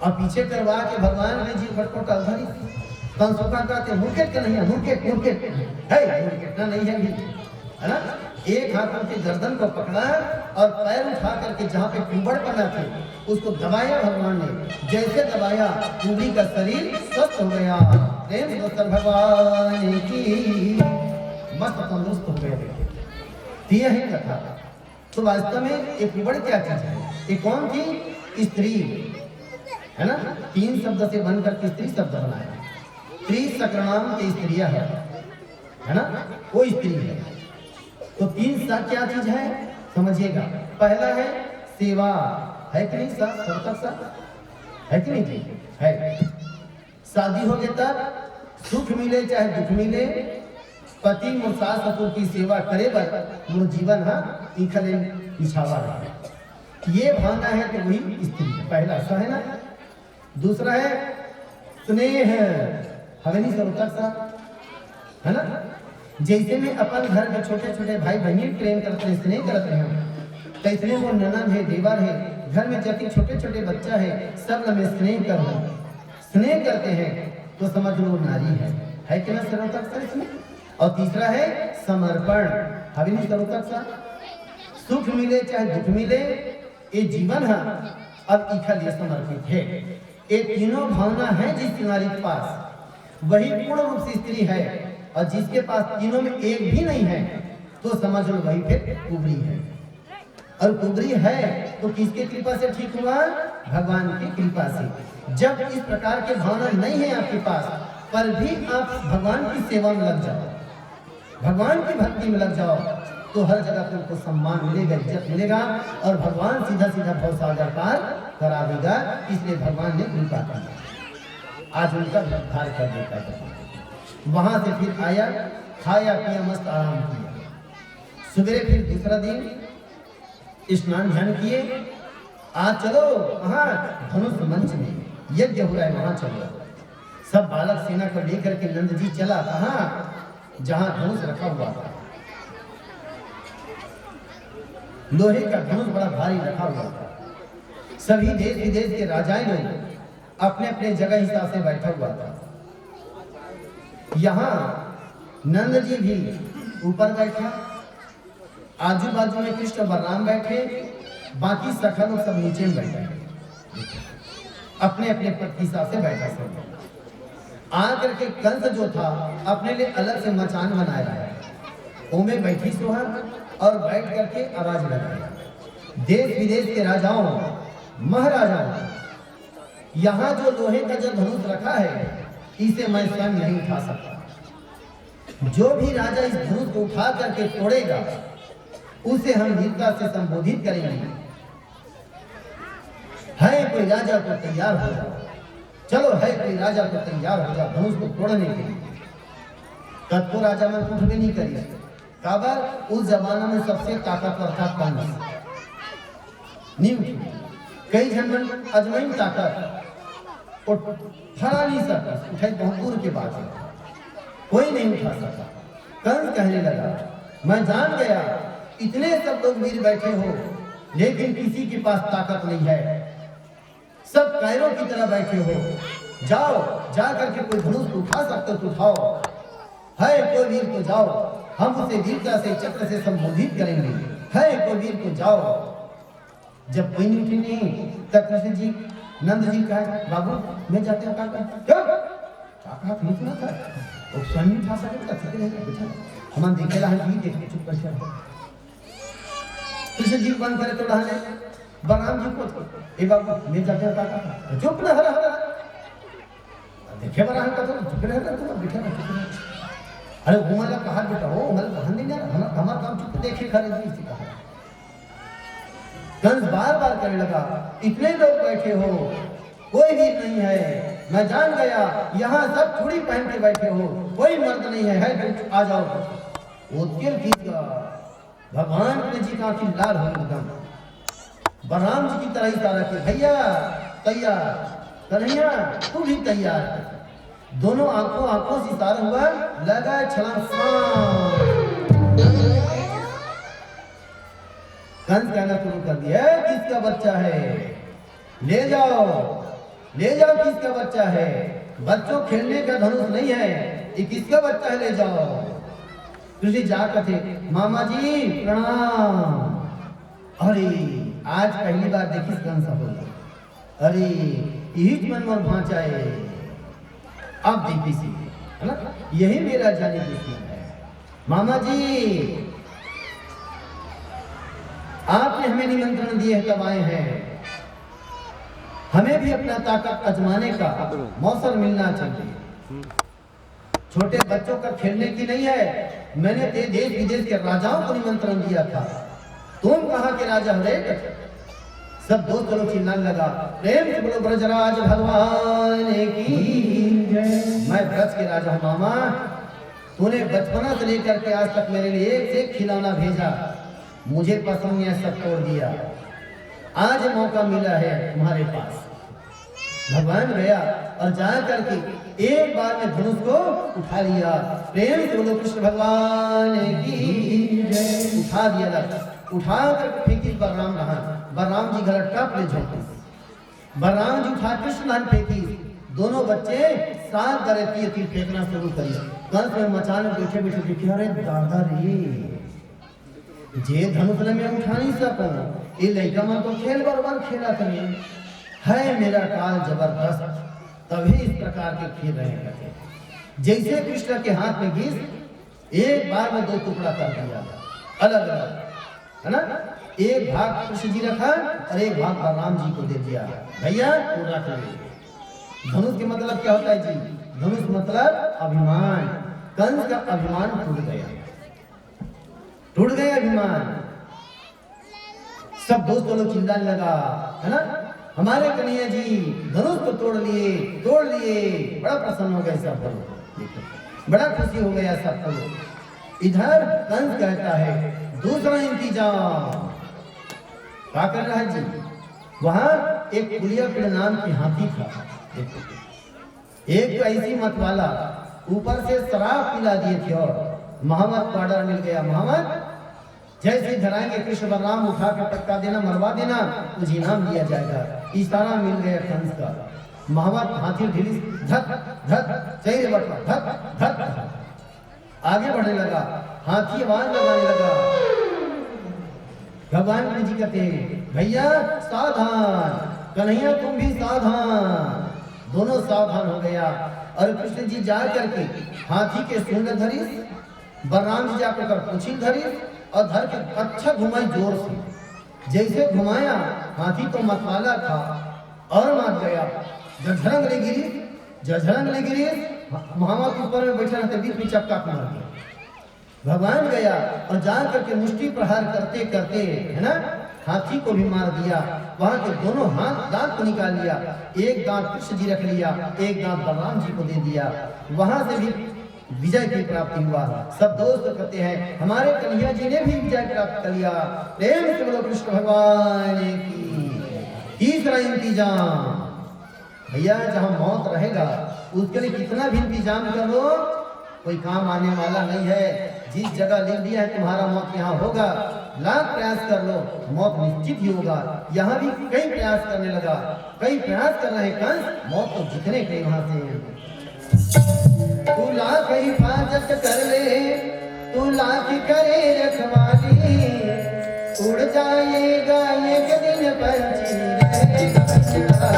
और पीछे करवा के भगवान ने जी खटखट अवधारी कंसुका कहते मुर्केट का नहीं है, मुर्केट मुर्केट है, मुर्केट ना नहीं है भी है ना। एक हाथ उनके गर्दन को पकड़ा और पैर उठा करके जहाँ पे कुंबड़ बना थे उसको दबाया भगवान ने। जैसे दबाया कुंबड़ी का शरीर स्वस्थ हो गया। प्रेम दोस्तन भगवान की मस्त तंदुरुस्त हो गए। यह है कथा। तो वास्तव में एक कुंबड़ क्या चीज है? ये कौन थी? स्त्री है ना। 3 शब्द से बनकर के स्त्री शब्द बनाया। स्त्री सकरणाम के स्त्रिया है ना, वो स्त्री है। तो 3 सा क्या चीज है समझिएगा। पहला है सेवा, है कि नहीं? सा है कि नहीं जी? है। शादी हो गया तब सुख मिले चाहे दुख मिले, पति और सास ससुर की सेवा करे बर वो जीवन इखले पिछावा रहा। ये भावना है तो वही स्त्री है। पहला सा है ना। दूसरा है स्नेह, हमें नहीं सरोता सा है ना। जैसे में अपन घर में छोटे छोटे भाई बहनी प्रेम करते हैं, स्नेह करते हैं, तो इसलिए वो ननद है, देवर है, घर में जबकि छोटे छोटे बच्चा है, सब में स्नेह कर स्नेह करते हैं तो समझ लो नारी है कि ना सर्वतक सा इसमें। और तीसरा है समर्पण, हमें नहीं सर्वतक सा। सुख मिले चाहे दुख मिले, ये जीवन है अब इखा लिए समर्पित है। ये तीनों भावना है जिस नारी के पास वही पूर्ण रूप से स्त्री है। और जिसके पास तीनों में एक भी नहीं है तो समझ लो वही फिर कुबरी है। और कुबरी है तो किसके कृपा से ठीक हुआ? भगवान की कृपा से। जब इस प्रकार के भावना नहीं है आपके पास पर भी आप भगवान की सेवा में लग जाओ, भगवान की भक्ति में लग जाओ, तो हर जगह तुमको सम्मान मिलेगा, इज्जत मिलेगा और भगवान सीधा सीधा भवसागर पार करा देगा। इसलिए भगवान ने कृपा की, आज उनका उद्धार कर देता है। वहां से फिर आया, खाया पिया मस्त आराम किया। सवेरे फिर दूसरा दिन स्नान ध्यान किए। आज चलो वहां धनुष मंच में यज्ञ हो रहा है, वहां चलो। सब बालक सेना को लेकर के नंद जी चला कहा जहां धनुष रखा हुआ था। लोहे का धनुष बड़ा भारी रखा हुआ था। सभी देश विदेश के राजाएं लोग अपने अपने जगह हिसाब से बैठा हुआ था। यहाँ नंद जी भी ऊपर बैठा, आजू बाजू में कृष्ण बलराम बैठे, बाकी सखा लोग सब नीचे में बैठे, अपने अपने पद के हिसाब से बैठा सब। आकर के कंस जो था अपने लिए अलग से मचान बनाया है, उनमें बैठी सुहान और बैठ करके आवाज लगाया। देश विदेश के राजाओं महाराजाओं, यहाँ जो लोहे का जो धनुष रखा है इसे मैं स्वयं नहीं उठा सकता। जो भी राजा इस धनुष को उठा करके तोड़ेगा उसे हम वीरता से संबोधित करेंगे। है कोई राजा तो तैयार हो जाओ, चलो है कोई राजा तो तैयार हो जाओ धनुष को तोड़ने के लिए। तब तो राजा में कुछ भी नहीं करी। काबर उस जमाना में सबसे ताकतवर था कंस। कई जन अजमैन ताकत उठा नहीं सकता, उठाई बहुत दूर के बात है, कोई नहीं उठा सकता। कंस कहने लगा मैं जान गया इतने सब लोग वीर बैठे हो लेकिन किसी के पास ताकत नहीं है, सब कायरों की तरह बैठे हो। जाओ जा करके कोई धनुष उठा सकते हो तो उठाओ, है कोई वीर तो जाओ, हम उसे वीरता से चक्र से संबोधित करेंगे। है कोई वीर तो जाओ। जब कोई नहीं उठी तब कृष्ण जी नंद जी कहा बाबू मैं जाते हैं काका नहीं सुना था और स्वयं उठा सके हम देखे रहा देखे चुप कर। कृष्ण जी बंद करे तो रहने बलराम जी को ए बाबू मैं जाते हैं काका चुप न हरा देखे बलराम का तो चुप रह तो बैठा। अरे घुमाला कहा बेटा हो हमारे कहा नहीं जाना हमारा काम चुप देखे खड़े जी कहा। कंस बार बार कहने लगा इतने लोग बैठे हो कोई भी नहीं है, मैं जान गया यहाँ सब चूड़ी पहन के बैठे हो, कोई मर्द नहीं है आ जाओ। वो तिल भगवान कृष्ण जी का आंखें लाल हो एकदम बलराम जी की तरह इशारा किया भैया तैयार कन्हैया तू भी तैयार। दोनों आंखों से इशारा हुआ, लगा छलांग। कंस कहना शुरू कर दिया, किसका बच्चा है, ले जाओ किसका बच्चा है, बच्चों खेलने का धनुष नहीं है, ये किसका बच्चा है, ले जाओ। कृष्ण जाकर थे, मामा जी प्रणाम। अरे आज पहली बार देखी कंस बोला, अरे यही मन में भांचा है, अब देखी सी है ना, यही मेरा जाने दुश्मन है। मामा जी आपने हमें निमंत्रण दिए है, तब आए हैं, हमें भी अपना ताकत आजमाने का मौसम मिलना चाहिए। छोटे बच्चों का खेलने की नहीं है, मैंने देश विदेश के राजाओं को निमंत्रण दिया था, तुम कहाँ के राजा हो रे। सब दोस्त लोग चिल्लाने लगा, प्रेम से बोलो ब्रजराज भगवान की जय। मैं ब्रज के राजा हूँ मामा, तूने बचपना से लेकर के आज तक मेरे लिए एक से खिलौना भेजा, मुझे पसंद है, सब तोड़ दिया, आज मौका मिला है तुम्हारे पास। भगवान गया और जा करके एक बार में धनुष को उठा लिया, प्रेम से बोलो कृष्ण भगवान की जय। उठा दिया, उठा कर फेंकी बलराम रहा, बलराम जी गलत टप ले झोंके, बलराम जी उठा कृष्ण धन फेंकी, दोनों बच्चे साथ गले तीर फेंकना शुरू करी। कंस में मचान बैठे बैठे देखे, अरे दादा रे, जे धनुष में उठा नहीं सको, ये लड़का मन तो खेल बरबर खेला करे है, मेरा काल जबरदस्त, तभी इस प्रकार के खेल रहे हैं। जैसे कृष्ण के हाथ में घिस एक बार में दो टुकड़ा कर दिया, अलग अलग है ना, एक भाग कृष्ण जी रखा और एक भाग बलराम जी को दे दिया, भैया तू रख ले। धनुष के मतलब क्या होता है जी, धनुष मतलब अभिमान। कंस का अभिमान टूट गया अभिमान। सब दोस्तों लोग चिल्लाने लगा है ना, हमारे कन्हैया जी धनुष को तोड़ लिए, बड़ा प्रसन्न हो गया सब लोग, बड़ा खुशी हो गया सब लोग। इधर कंस कहता है दूसरा इंतजाम, क्या कर रहा है जी, वहां एक कुलियापिड़ नाम की हाथी था, एक तो ऐसी मत वाला, ऊपर से शराब पिला दिए थे और मोहम्मद को ऑर्डर मिल गया, मोहम्मद जैसे धराएंगे कृष्ण बलराम उठा कर पटका देना, मरवा देना, तुझे इनाम दिया जाएगा। इशारा मिल गया कंस का, मोहम्मद हाथी ढीली धक धक चेहरे बटवा धक धक आगे बढ़ने लगा, हाथी आवाज लगाने लगा। भगवान जी कहते भैया सावधान, कन्हैया तुम भी सावधान, दोनों सावधान हो गया। और कृष्ण जी जा करके हाथी के सूंड धरी, बलराम जी जाकर पूछी धरी और धर के अच्छा घुमाई जोर से, जैसे घुमाया हाथी तो मतवाला था और मार गया, जझरंग ले गिरी, मोहम्मद के ऊपर में बैठा रहते, बीच में चपका मार गया। भगवान गया और जा करके मुष्टि प्रहार करते करते है ना, हाथी को भी मार दिया, वहां के दोनों हाथ दांत को निकाल लिया, एक दांत कृष्ण जी रख लिया, एक दांत बलराम जी को दे दिया, वहां से भी विजय की प्राप्ति हुआ। सब दोस्त कहते हैं हमारे कन्हैया जी ने भी विजय प्राप्त कर लिया, प्रेम से बोलो कृष्ण भगवान की। तीसरा इंतजाम, भैया जहां मौत रहेगा उसके लिए कितना भी इंतजाम कर लो, कोई काम आने वाला नहीं है। जिस जगह लिख दिया है तुम्हारा मौत यहाँ होगा, लाख प्रयास कर लो, मौत निश्चित ही होगा। यहाँ भी कई प्रयास करने लगा, कई प्रयास कर रहे कंस, मौत को जितने कई वहां से। तू लाख हिफाजत कर ले, तू लाख करे रखवाली, उड़ जाएगा एक दिन पंछी रहेगा बंजरा।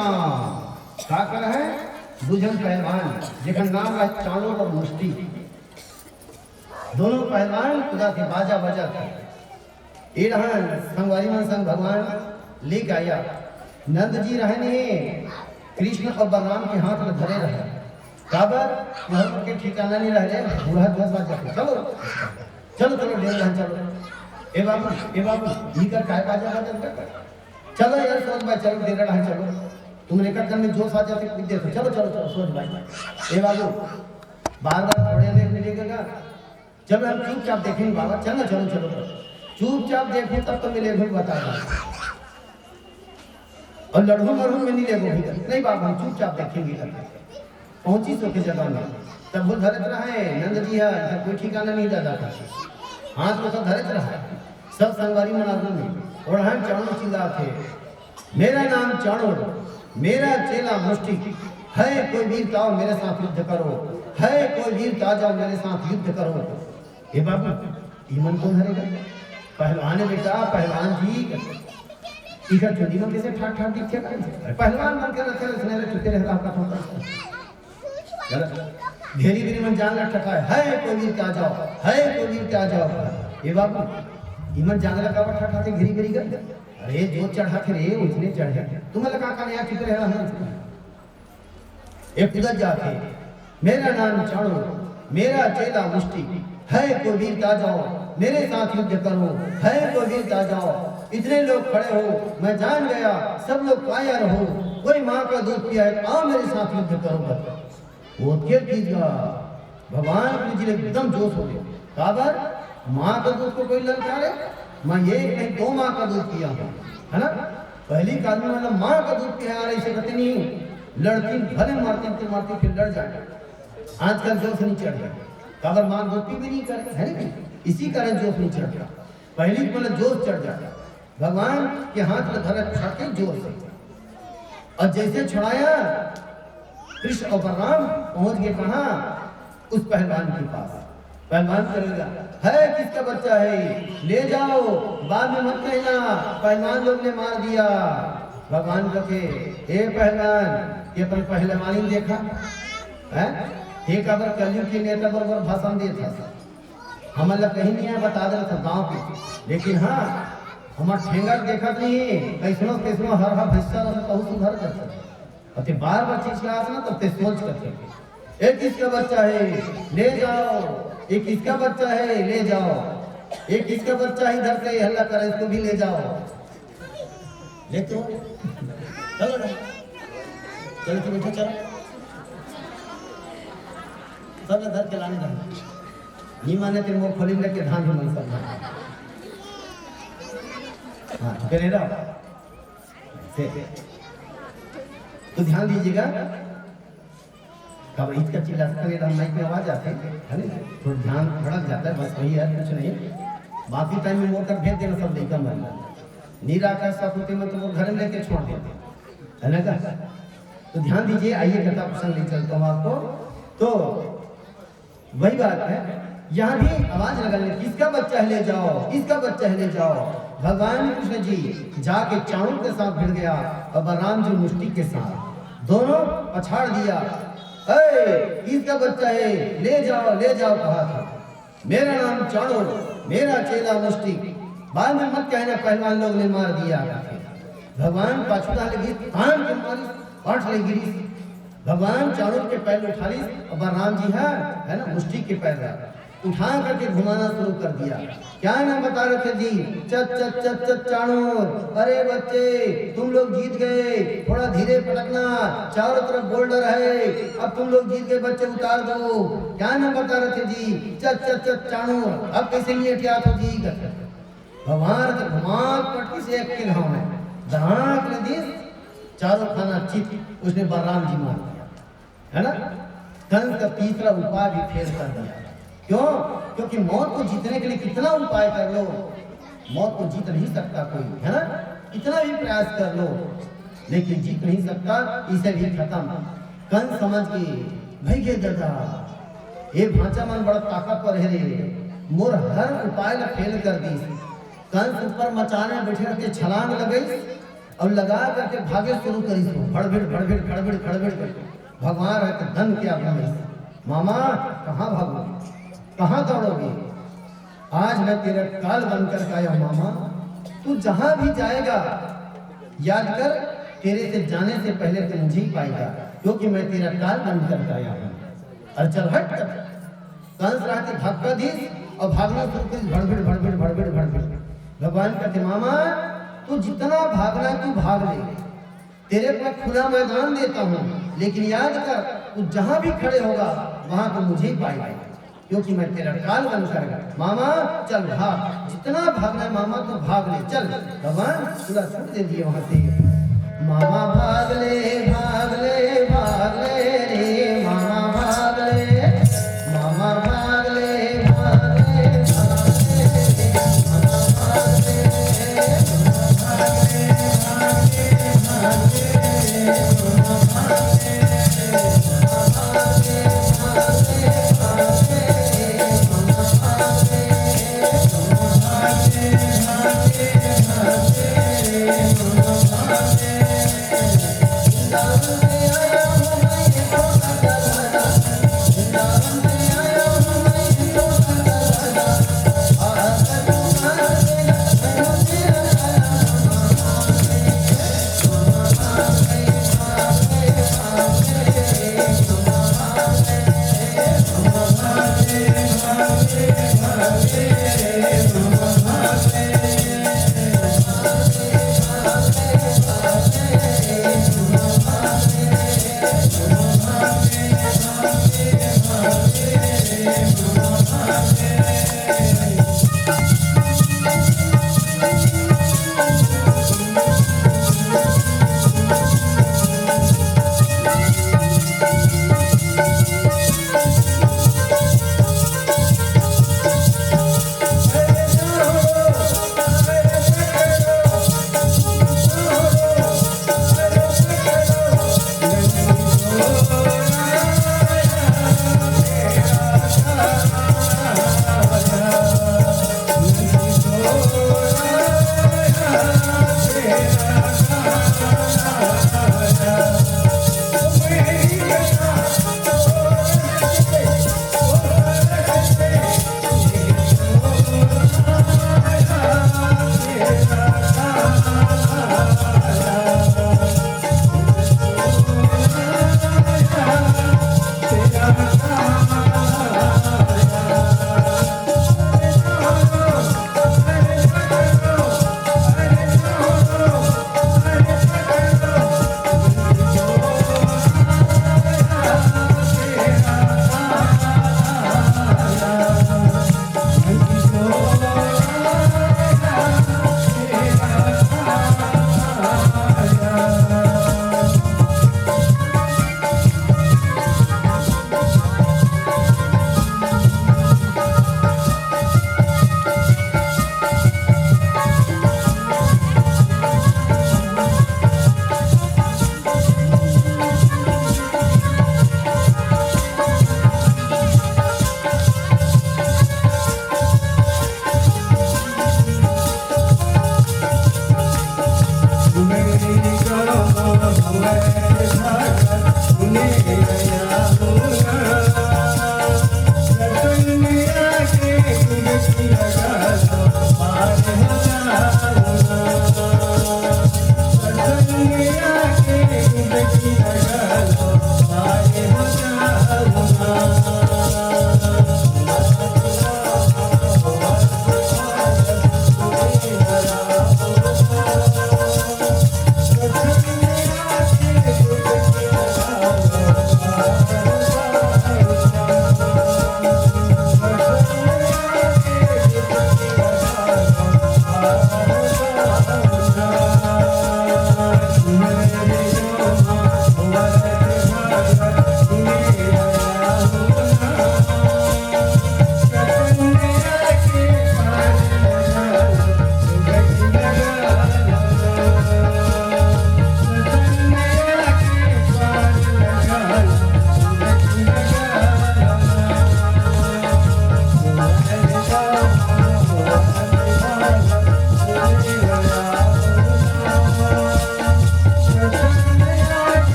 राम का कर है बुझन पहलवान जेकर नाम है चाणूर और मुष्टि। दोनों पहलवान खुदा थे बाजा बजा थे। ये रहन संगवारी मन संग भगवान लेके आया। नंद जी रहने कृष्ण और बलराम के हाथ में धरे रहे। काबर घर के ठिकाना नहीं रह रहे बूढ़ा दोस्त बात जाते चलो चलो चलो डेढ़ रहे चलो ए बाबू ये कर काय बाजा बाजा कर चलो यार सोच भाई चलो डेढ़ रहे चलो तुमने कर में जोश आ जाते कुछ देखो चलो चलो चलो सोच भाई ए बाबू बार बार थोड़े देर मिलेगा जब हम चुपचाप देखेंगे बाबा चलो चलो चलो चुपचाप देखो तब तो मिलेगा बता और लड़ू मड़ू में नहीं लेगो भी नहीं बाबा हम चुपचाप देखेंगे पहुंची सो के जगह में तब वो धरत रहे नंद जी है कोई ठिकाना नहीं दादा का हाथ में सब धरत रहा सब संगवारी मनाजों में और हम चाणूर चिल्ला थे मेरा नाम चाणूर मेरा चेला मुष्टि है कोई वीर ताओ मेरे साथ युद्ध करो है कोई वीर ताजा मेरे साथ युद्ध करो। हे बाबू ईमन कौन हरेगा पहलवान बेटा पहलवान जी इधर चुनी मन कैसे ठाठ ठाठ दिख क्या पहलवान मन के रखे उसने चुके रह आपका थोड़ा घेरी घेरी मन जान लटका है कोई वीर क्या जाओ है कोई वीर क्या जाओ। ये बाबू इमन जान लगा बैठा ठाते घेरी घेरी कर अरे जो चढ़ा के रे उसने चढ़ गया तुम्हें लगा का नया चित्र है एक उधर जाके मेरा नाम चाणूर मेरा चेला मुष्टि है कोई वीर क्या जाओ मेरे साथ युद्ध करो है कोई वीर क्या जाओ। इतने लोग खड़े हो मैं जान गया सब लोग कायर हो कोई माँ का दूध पिया है आओ मेरे साथ युद्ध करो। वो क्या कीजिएगा भगवान कृष्ण जी एकदम जोश हो गए काबर माँ का दूध को कोई ललकारे मैं ये नहीं दो माँ का दूध पिया हूँ है ना पहली काल में मतलब माँ का दूध पिया ऐसे कहते नहीं लड़की भले मारती मारती फिर लड़ जाए आजकल जोश नहीं चढ़ गया काबर माँ दूध पी भी नहीं करते है ना इसी कारण जोश नहीं चढ़ गया पहली मतलब जोश चढ़ जाता भगवान के हाथ में धरे छाके जोर से और जैसे छुड़ाया कृष्ण और बलराम पहुंच गए कहा उस पहलवान के पास। पहलवान करेगा है किसका बच्चा है ले जाओ बाद में मत कहना पहलवान लोग ने मार दिया। भगवान कहे हे पहलवान ये अपन पहलवानी देखा है एक अगर कलयुग के नेता बराबर भाषण देता हम लोग कहीं नहीं है बता दे था गाँव के लेकिन हाँ हमारा ठेंगा देखा नहीं कैसनो कैसनो हर हर हिस्सा बहुत सुधार करता अते बार बार चीज का ना तब ते सोच करते एक किसका बच्चा है ले जाओ एक किसका बच्चा है ले जाओ एक किसका बच्चा है इधर से हल्ला करे इसको भी ले जाओ ले तो चलो ना चलो तो बैठो चलो सब घर के लाने जाओ नहीं माने तेरे मुंह खोली लेके धान भी मन सब हाँ फिर रहा तो ध्यान दीजिएगा कब इसका चिल्ला माइक में आवाज आते है ना थोड़ा ध्यान भड़क जाता है बस वही है कुछ नहीं बाकी टाइम में मोटर भेज देना सब लेकर मन नीरा का सब होते में तो वो घर में लेके छोड़ देते है ना तो ध्यान दीजिए आइए कथा प्रसंग ले चलता हूँ आपको तो वही बात है यहाँ भी आवाज लगाने किसका बच्चा है ले जाओ इसका बच्चा है ले जाओ। भगवान कृष्ण जी जाके चाणूर के साथ भिड़ गया और बलराम जी मुष्टि के साथ दोनों पछाड़ दिया इसका बच्चा है ले जाओ कहा था मेरा नाम चाणूर मेरा चेला मुष्टि बाद में मत कहना पहलवान लोग ने मार दिया। भगवान पाछुदा लगी कान के मारी पाठ ले गिरी भगवान चाणूर के पैर उठा ली और बलराम जी है ना मुष्टि के पैर उठा करके घुमाना शुरू कर दिया। क्या नाम बता रहे थे जी चत चत चत चत चाणूर अरे बच्चे तुम लोग जीत गए थोड़ा धीरे पटकना चारों तरफ बोल्डर है अब तुम लोग जीत गए बच्चे उतार दो। क्या नाम बता रहे थे जी चत चत चत चाणूर अब कैसे नहीं हटिया तो जी भगवान के घुमाक पटकी से एक किल है दहाक नदी चारों खाना चित उसने बलराम जी मार दिया है ना। कंस का तीसरा उपाय भी फेल कर दिया क्यों क्योंकि मौत को जीतने के लिए कितना उपाय कर लो मौत को जीत नहीं सकता कोई है ना कितना भी प्रयास कर लो लेकिन जीत नहीं सकता इसे भी खत्म। कंस समझ के भाई के दादा ये भांचा मन बड़ा ताकतवर है रे मोर हर उपाय ने फेल कर दी। कंस ऊपर मचाने बैठे रहते छलांग लगाई और लगा करके भागे शुरू करी सो भड़भिड़ भड़भिड़ खड़भिड़ खड़भिड़ करके भगवान है तो धन क्या बने मामा कहाँ भागोगे कहाँ दौड़ोगे आज मैं तेरा काल बनकर के आया मामा तू जहां भी जाएगा याद कर तेरे से जाने से पहले तू मुझे ही पाएगा क्योंकि मैं तेरा काल बनकर के आया हूँ और चल हट कर कंस रहते धक्काधीश और भागना शुरू कर भड़भिड़ भड़भिड़ भड़भिड़ भड़भिड़ भगवान कहते मामा तू जितना भागना तू भाग ले तेरे को खुला मैदान देता हूँ लेकिन याद कर तू जहां भी खड़े होगा वहां तो मुझे ही पाएगा क्योंकि मैं तेरा काल बन करेगा मामा चल भाग जितना भागना है मामा तो भाग ले चल भगवान पूरा छूट दे दिए वहां से मामा भाग ले भाग ले भाग ले रे मामा भाग ले मामा भाग ले भाग ले भाग ले मामा भाग ले भाग ले भाग ले भाग ले मामा भाग ले Thank you.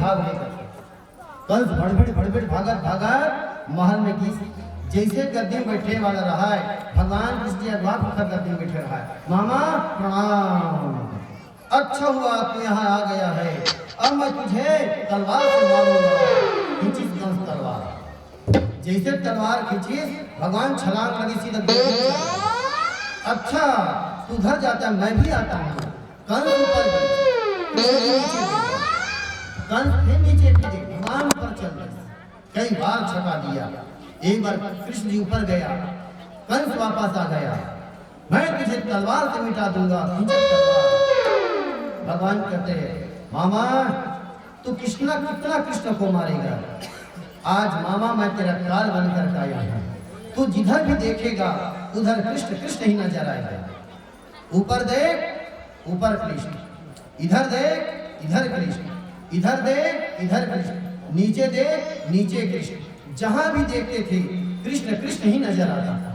भाग लेकर कंस भड़बड़ भागत भागत महल में घुस। जैसे गद्दी में बैठे वाला रहा है, भगवान कृष्ण अगवा पत्थर गद्दी में बैठे रहा है। मामा प्रणाम, अच्छा हुआ तू यहाँ आ गया है, अब मैं तुझे तलवार से मारूंगा। खींचिस कंस तलवार, जैसे तलवार खींचिस भगवान छलांग लगी सीधा। अच्छा तू उधर जाता, मैं भी आता हूँ। कंस ऊपर कंस फिर नीचे गिरे, भगवान ऊपर चल गए। कई बार छका दिया, एक बार कृष्ण जी ऊपर गया, कंस वापस आ गया। मैं तुझे तलवार से मिटा दूंगा, भगवान कहते हैं मामा तू कितना कृष्ण को मारेगा। आज मामा मैं तेरा काल बनकर आया हूं, तू जिधर भी देखेगा उधर कृष्ण कृष्ण ही नजर आएगा। ऊपर देख ऊपर कृष्ण, इधर देख इधर कृष्ण, इधर देख इधर कृष्ण, नीचे देख नीचे कृष्ण। जहां भी देखते थे कृष्ण कृष्ण ही नजर आता था।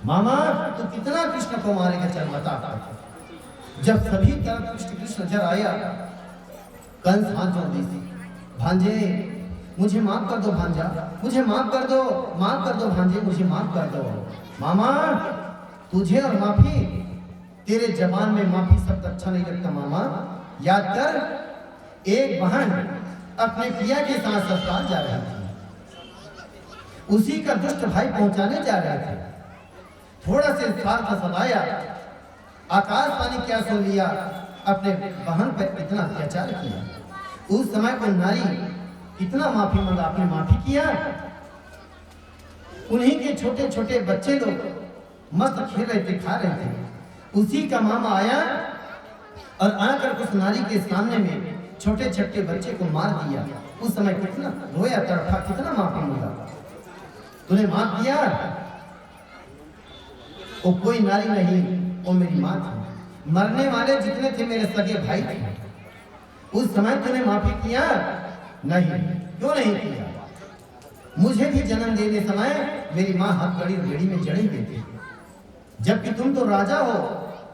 मामा तू कितना कृष्ण को मारेगा, चल बता। जब सभी तरफ कृष्ण कृष्ण नजर आया, कंस हाथ जोड़ दी, भांजे मुझे माफ कर दो, भांजा मुझे माफ कर दो, माफ कर दो भांजे, मुझे माफ कर दो। मामा तुझे और माफी, तेरे जबान में माफी शब्द अच्छा नहीं लगता। मामा याद कर, एक बहन अपने पिया के साथ ससुराल जा रही थी, उसी का दुष्ट भाई पहुंचाने जा रहे थे। थोड़ा से स्वार्थ सताया, आकाश पानी क्या सुन लिया, अपने बहन पर इतना अत्याचार किया। उस समय कोई नारी इतना माफी मांगा, आपने माफी किया। उन्हीं के छोटे छोटे बच्चे लोग मस्त खेल रहे थे, खा रहे थे। उसी का मामा आया और आकर उस नारी के सामने में छोटे छोटे बच्चे को मार दिया। उस समय कितना रोया तड़फा, कितना माफी मांगा, तूने माफ किया। वो कोई नारी नहीं, वो मेरी माँ थी। मरने वाले जितने थे मेरे सगे भाई थे। उस समय तूने माफी किया नहीं, क्यों नहीं किया? मुझे भी जन्म देने समय मेरी माँ हथकड़ी बेड़ी में जड़ी हुई थी, जबकि तुम तो राजा हो,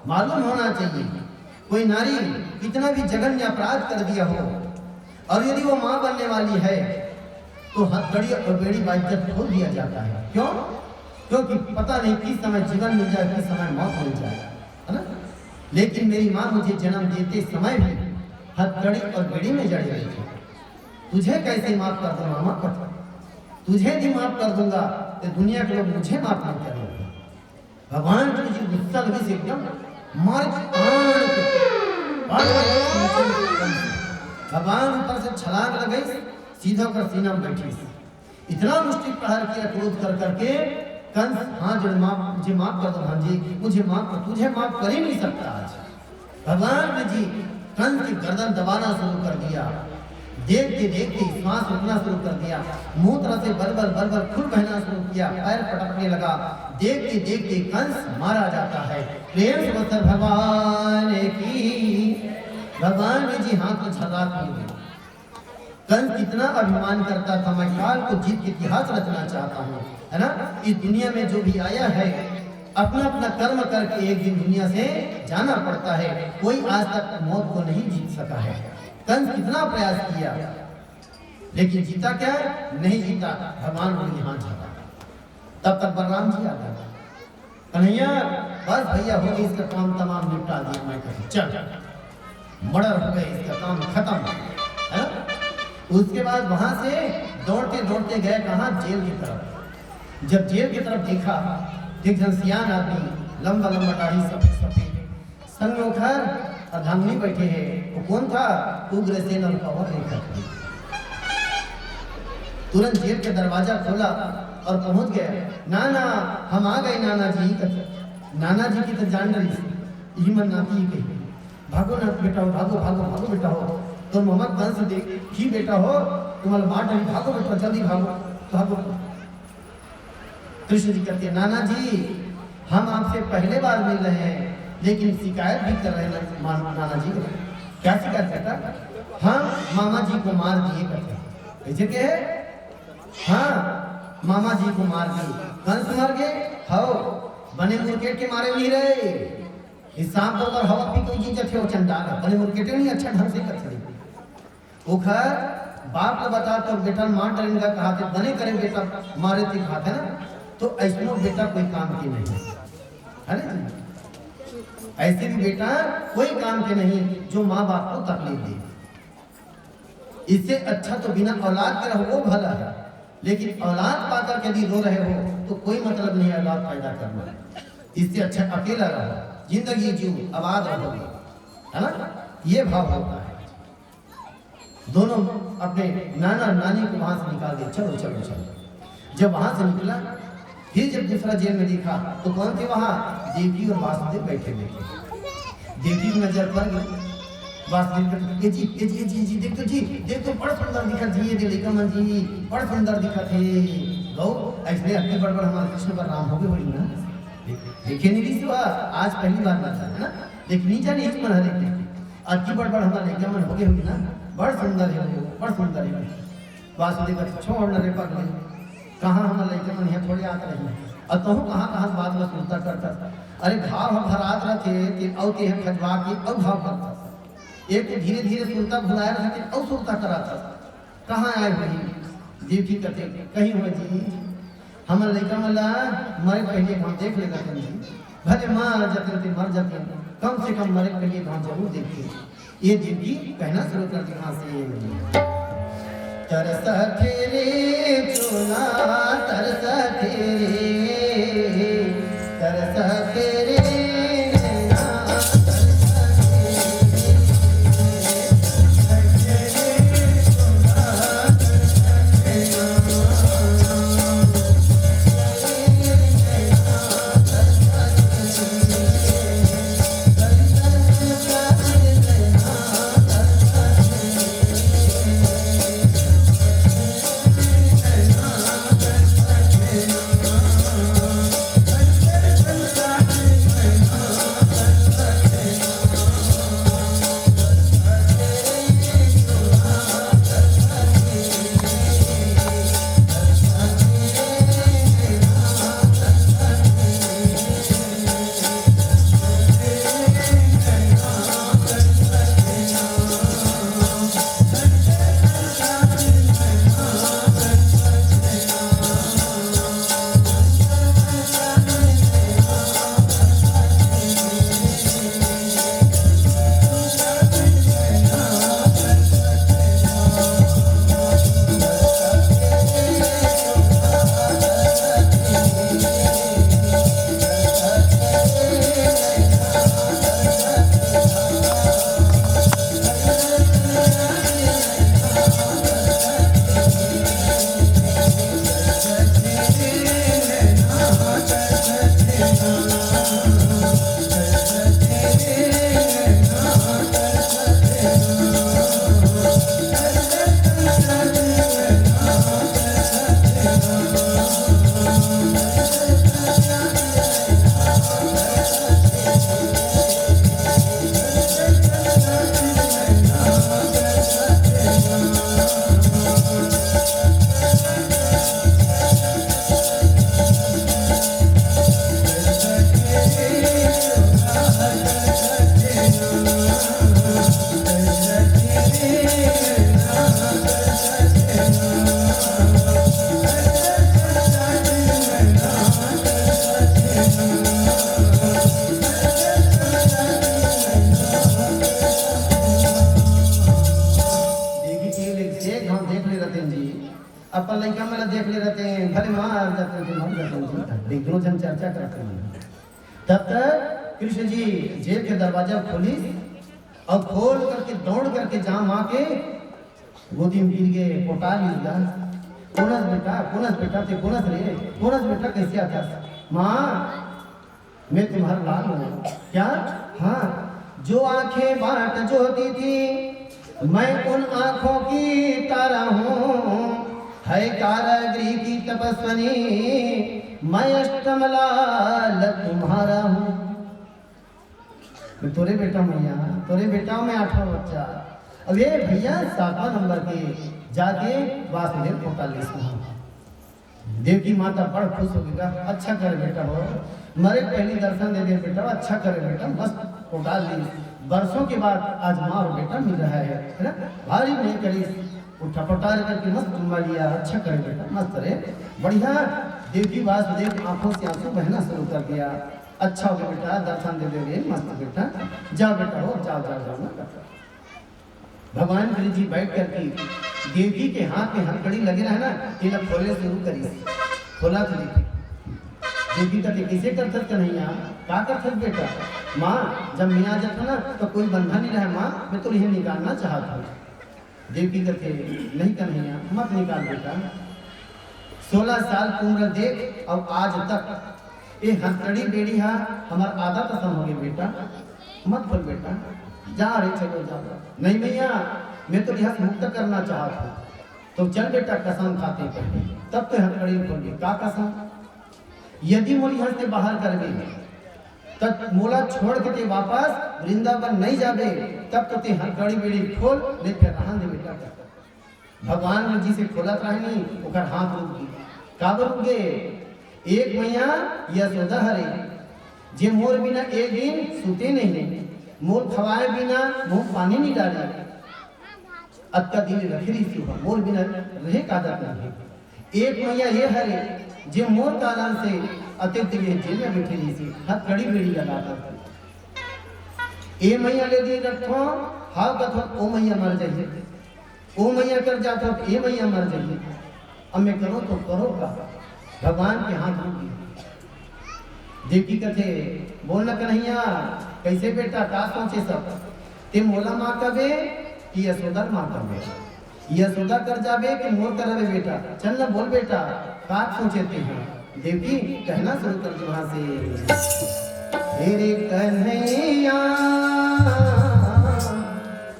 मालूम होना चाहिए। कोई नारी कितना भी जघन्य अपराध कर दिया हो और यदि वो माँ बनने वाली है तो हथकड़ी और बेड़ी बाइज्जत खोल दिया जाता है। क्यों? क्योंकि पता नहीं किस समय जीवन मिल जाए, किस समय मौत मिल जाए, है ना। लेकिन मेरी माँ मुझे जन्म देते समय भी हथकड़ी और बेड़ी में जड़ी रही थी। तुझे कैसे माफ कर दूं मामा? तुझे भी माफ कर दूंगा तो दुनिया के लोग मुझे माफ नहीं करेंगे। भगवान तुझे गुस्सा लगी से एकदम मार भगवान ऊपर से छलांग लग गई, सीधा कर सीना में बैठी। इतना मुष्टि प्रहार किया क्रोध कर करके कंस, हाँ जो मुझे माफ कर दो भांजी, मुझे माफ कर, तुझे माफ कर ही नहीं सकता। आज भगवान जी कंस की गर्दन दबाना शुरू कर दिया। देखते देखते श्वास रुकना शुरू कर दिया, मूत्र से बलबल खून बहना शुरू किया, पैर पटकने लगा। देखते देखते कंस मारा जाता है। प्रेम से बसर भगवान की, भगवान जी हाथ में छर्रा किए। कंस कितना अभिमान करता था, मैं काल को जीत के इतिहास रचना चाहता हूँ, है ना। इस दुनिया में जो भी आया है अपना अपना कर्म करके एक दिन दुनिया से जाना पड़ता है। कोई आज तक मौत को नहीं जीत सका है। कंस कितना प्रयास किया लेकिन जीता क्या? नहीं जीता। भगवान को यहाँ जीता। तब तक बलराम जी आ गए, कन्हैया बस भैया हो गई, इसका काम तमाम निपटा दिया। मैं कहीं चल मर्डर हो गए, इसका काम खत्म, है ना। उसके बाद वहां से दौड़ते दौड़ते गए कहाँ? जेल की तरफ। जब जेल की तरफ देखा, एक घनसियान आदमी, लंबा लंबा दाढ़ी, सफेद सफेद, संग में उखर धामनी बैठे हैं। वो कौन था? उग्रसेन और पवन लेकर। तुरंत जेल के दरवाजा खोला और पहुंच गए। नाना हम आ गए नाना जी। नाना जी की तो जान रही यही मन नाती ही कही, भागो ना बेटा हो, भागो भागो भागो बेटा हो, तो मोहम्मद कंस देख ही बेटा हो, तुम्हारा मार डाली, भागो बेटा जल्दी भागो भागो। कृष्ण जी कहते नाना जी हम आपसे पहले बार मिल रहे हैं लेकिन शिकायत भी कर रहे हैं नाना जी। क्या शिकायत करता? हाँ मामा जी को मार दिए करते। ऐसे क्या है? हाँ मामा जी को मार दिए। कंस मर गए? हो बने मुर्केट के मारे नहीं रहे। इस सांप को हवा पी कोई जी जथे हो चंडाल बने मुर्केट नहीं अच्छा ढंग से कर सकते। उखर बाप को बता तो बेटा मार डरेगा कहा थे बने करे बेटा मारे थे कहा था ना, तो ऐसनो बेटा कोई काम की नहीं है ना। ऐसे भी बेटा कोई काम के नहीं जो माँ बाप को तकलीफ दे। इससे अच्छा तो बिना औलाद के रहो वो भला है, लेकिन औलाद पाकर के यदि रो रहे हो तो कोई मतलब नहीं औलाद पैदा करना। इससे अच्छा अकेला रहो, जिंदगी जियो, आबाद रहोगे, है ना। ये भाव होता है। दोनों अपने नाना नानी को वहां से निकाल दिया, चलो चलो चलो। जब वहां से निकला फिर जब दूसरा जेल में देखा तो कौन थे वहां? देवकी और वासुदेव बैठे देखे। देवकी की नजर पड़ गई, वासुदेव ये जी देख तो बड़ा सुंदर दिखा जी, ये देखा मन जी बड़ा सुंदर दिखा थे। गौ ऐसे अति बड़बड़ हमारे कृष्ण पर राम हो गए बड़ी ना, देखे नहीं सिवा आज पहली बार ना था, है ना। देखनी जानी इस मन हरे अति बड़बड़ हमारे एकदम मन हो गए होगी ना, बड़ सुंदर है वो, बड़ सुंदर है। वासुदेव छोड़ न रे पगले, कहाँ हम लड़के मन यहाँ थोड़ी आते रही और तुम कहाँ बात में सुनता करता। अरे भाव हम भरात रहे थे औ ते खजवा के औ भाव करता, एक तो धीरे धीरे सुनता भुलाया रहते औ सुनता कराता। कहाँ आए हुई देवकी कहते कहीं हुए जी हम लड़का मला मरे पहले हम देख लेगा जी, भले मर जाते मर जाते कम से कम मरे पहले हम जरूर देखिए। ये देवकी कहना शुरू कर दी वहां से, तरसा तेरे चोला तरसा तेरे अपन लड़का मेरा देख ले रहते हैं, भले मार जाते हैं मर जाते हैं, दोनों जन चर्चा करते हैं। तब तक कृष्ण जी जेल के दरवाजा खोली और खोल करके दौड़ करके जाम आके गोदी में गिर गए, पोटा लिया। कोनस बेटा ते कोनस रे, कोनस बेटा कैसे आता? माँ मैं तुम्हारा लाल हूँ। क्या? हाँ, जो आंखें बाट जोती थी मैं उन आंखों की तारा हूँ, है कारागृह की तपस्वनी मैं अष्टमलाल तुम्हारा हूँ। तोरे बेटा मैया, तोरे बेटा में 8वां बच्चा। अब ये भैया 7वां नंबर के जाके वासुदेव पोटा ले देवकी माता बड़ खुश हो गई, अच्छा करे बेटा हो, मरे पहली दर्शन दे दे बेटा, अच्छा करे बेटा, मस्त पोटा ली। वर्षों के बाद आज माँ और बेटा मिल रहा है ना। भारी नहीं करी उठा पटार करके मस्त चुम्मा लिया, अच्छा करे बेटा, मस्त रहे, बढ़िया। देवकी वासुदेव आंखों से आंसू बहना शुरू कर दिया। अच्छा हो गया बेटा, दर्शन दे दोगे, मस्त बेटा, जाओ बेटा, हो जाओ जाओ जाओ ना। भगवान कृष्ण जी बैठ करके देवकी के हाथ में हथकड़ी लगे रहे ना, तिलक खोले शुरू करी, खोला तो देखी देवकी का किसे कर सकते नहीं यार, क्या कर सकते बेटा, माँ जब मियाँ जब था ना तो कोई बंधन नहीं रहा, माँ मैं तो यह निकालना चाहता हूँ। देवकी कहते नहीं कन्हैया मत निकाल बेटा, 16 साल की उम्र देख और आज तक ये हथकड़ी बेड़ी है हमारा आधा खत्म हो गया बेटा, मत खोल बेटा, जा रे चलो जा। नहीं भैया मैं तो यहाँ मुक्त करना चाहता हूँ, तो चल बेटा कसम खाते पहले, तब तो हथकड़ी खोल गई। का कसम? यदि मोल यहाँ से बाहर कर गई तब मोला छोड़ के ते वापस वृंदावन नहीं जाबे, तब तो ते हथकड़ी बेड़ी खोल, नहीं फिर रहा दे बेटा। भगवान जी से खोलत रहनी, ओकर हाथ रुक गई। काबर रुक गए? एक मैया यशोदा हरे जे मोर बिना एक दिन सुते नहीं, मोर खवाए बिना मुंह पानी नहीं डाले, अत्ता दिन रखरी सी मोर बिना रहे कादत नहीं। एक मैया ये हरे जे मोर कारण से अतिथि जेल में बैठे रही थी, हथकड़ी बेड़ी लगा कर ए मैया ले दी रखो, हाउ कथो ओ मैया मर जाइए, ओ मैया कर जाता तो ए मैया मर जाइए, अब मैं करो तो करो का, भगवान के हाथ रुक गई। देवकी कथे बोलना कन्हैया कैसे बेटा, का सोचे सब ते मोला माँ कबे कि यशोदा माँ कबे, यशोदा कर जाबे कि मोर करबे बेटा, चल ना बोल बेटा, का सोचे थे हैं। देवकी कहना शुरू कर दो वहां से, तेरे कन्हैया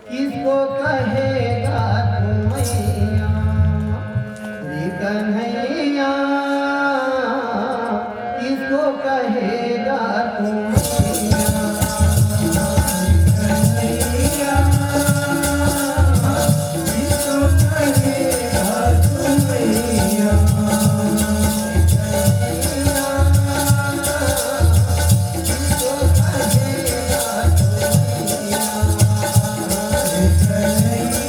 किसको कहेगा तू मैया, तेरे कन्हैया किसको कहेगा तू मैया, कन्हैया किसको कहेगा तू मैया, Hey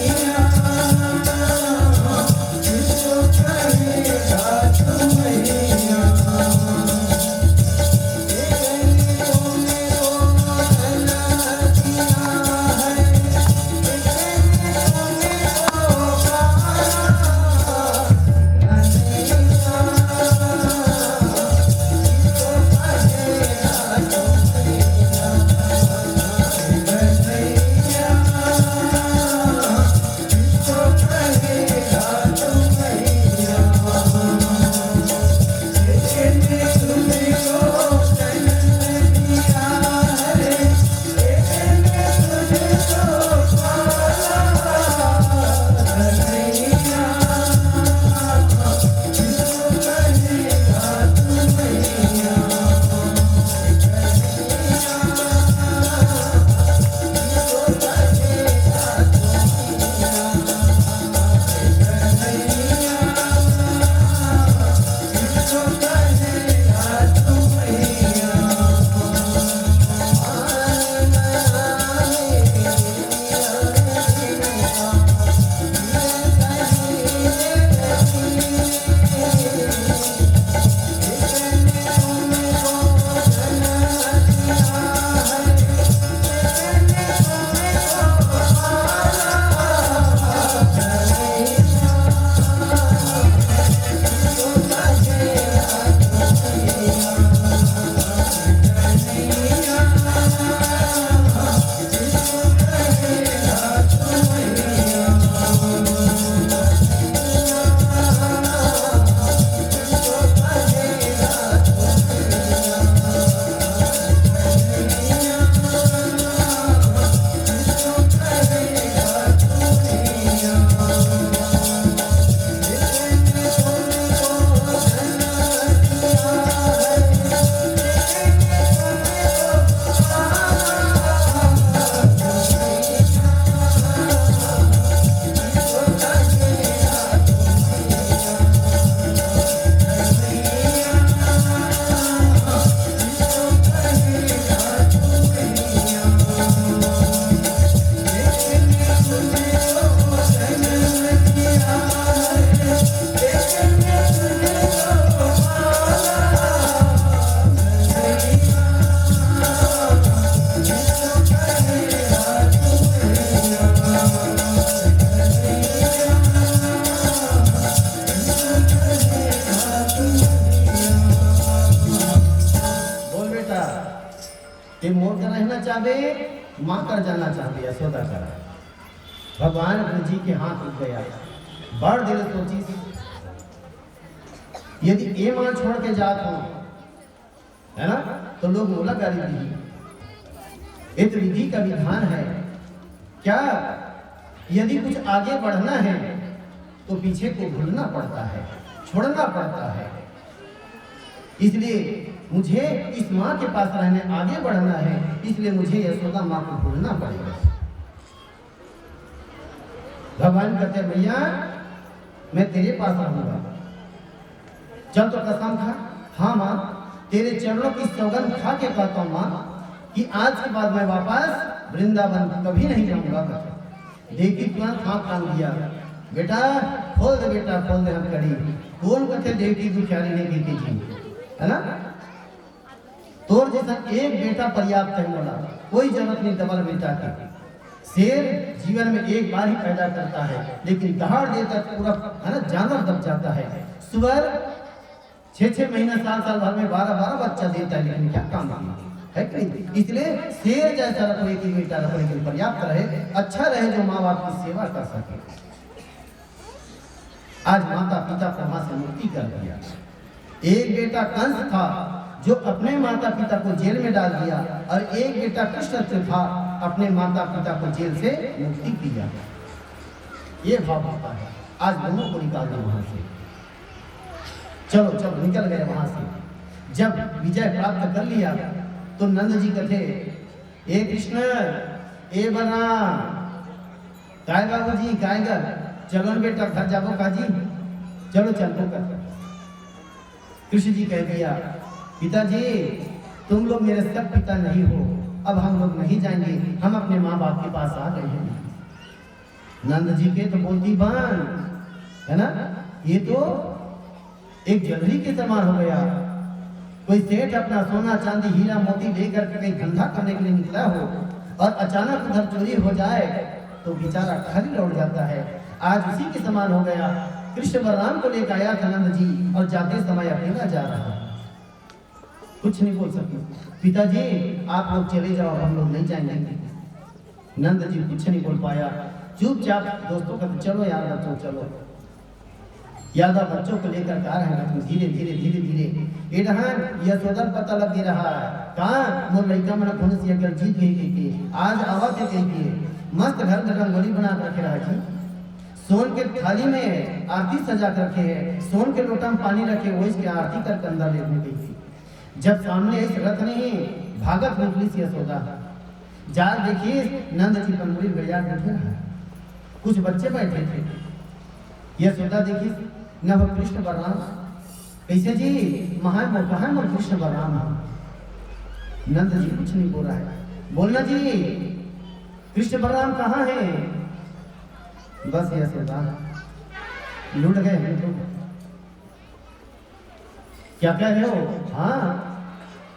ये मोर का रहना चाहे माँ कर जाना चाहते यशोदा कर। भगवान अपने जी के हाथ उठ गया। बड़ दिल सोची यदि ये माँ छोड़ के जात हो है ना तो लोग बोला गाली दी। ये तो विधि का विधान है क्या? यदि कुछ आगे बढ़ना है तो पीछे को भूलना पड़ता है, छोड़ना पड़ता है। इसलिए मुझे इस माँ के पास रहने आगे बढ़ना है, इसलिए मुझे यशोदा माँ को भूलना पड़ेगा। भगवान कहते भैया मैं तेरे पास रहूंगा, चल तो कसम खा। हाँ माँ, तेरे चरणों की सौगंध खा के कहता हूँ माँ कि आज के बाद मैं वापस वृंदावन कभी नहीं जाऊंगा। देखी तुरंत हाथ थाम दिया, बेटा खोल दे, बेटा खोल दे हम कड़ी। कौन कहते देवकी दुखियारी ने की थी है ना? तोर जैसा एक बेटा पर्याप्त है बोला, कोई जरूरत नहीं डबल बेटा की। शेर जीवन में एक बार ही पैदा करता है, लेकिन दहाड़ देता पूरा है ना जानवर दब जाता है। सुअर 6-6 महीना साल भर में 12-12 बच्चा देता है, लेकिन क्या काम है कि नहीं? इसलिए शेर जैसा रखो, एक ही बेटा रखो, लेकिन पर्याप्त रहे, अच्छा रहे, जो माँ बाप की सेवा कर सके। आज माता पिता को वहां से मुक्ति कर दिया। एक बेटा कंस था जो अपने माता पिता को जेल में डाल दिया, और एक बेटा कृष्ण था अपने माता पिता को जेल से मुक्ति किया। ये भाव होता है। आज दोनों को निकाल दो वहां से। चलो चलो निकल गए वहां से। जब विजय प्राप्त कर लिया तो नंद जी कहते ए कृष्ण ए बलराम काय बाबू जी गायगर चलो बेटा घर जाओ काजी, चलो चलो कर। कृष्ण जी कह दिया पिताजी तुम लोग मेरे सब पिता नहीं हो, अब हम लोग नहीं जाएंगे, हम अपने माँ बाप के पास आ गए हैं। नंद जी के तो बोलती बान है ना, ये तो एक जलरी के समान हो गया। कोई सेठ अपना सोना चांदी हीरा मोती लेकर के कहीं धंधा करने के लिए निकला हो और अचानक उधर चोरी हो जाए तो बेचारा खाली लौट जाता है। आज उसी के समान हो गया। कृष्ण बलराम को लेकर आया था नंद जी, और जाते समय अकेला जा रहा, कुछ नहीं बोल सके। पिताजी आप लोग चले जाओ, हम लोग नहीं जाएंगे। नंद जी कुछ नहीं बोल पाया, चुपचाप दोस्तों का चलो यार बच्चों चलो। यादव बच्चों को लेकर जा रहे हैं, धीरे धीरे धीरे धीरे यशोदा पता लग रहा है कहाँ मोर लड़का मन फोन से अगर जीत गई आज आवाज कही मस्त घर में रंगोली बना कर रखे रहा जी, सोन के थाली में आरती सजा कर रखे है, सोन के लोटा में पानी रखे वो इसके आरती करके अंदर लेने गई थी। जब सामने इस रथ नहीं भागत निकली सी यशोदा, जा देखिए नंद जी पंडुरी गड़िया बैठे रहा, कुछ बच्चे बैठे थे। यशोदा देखिए न वो कृष्ण बलराम कैसे जी महान वो कहा मोर कृष्ण बलराम। नंद जी कुछ नहीं बोल रहा है, बोलना जी कृष्ण बलराम कहाँ है? बस यशोदा लूट गए हैं तो क्या कह रहे हो? हाँ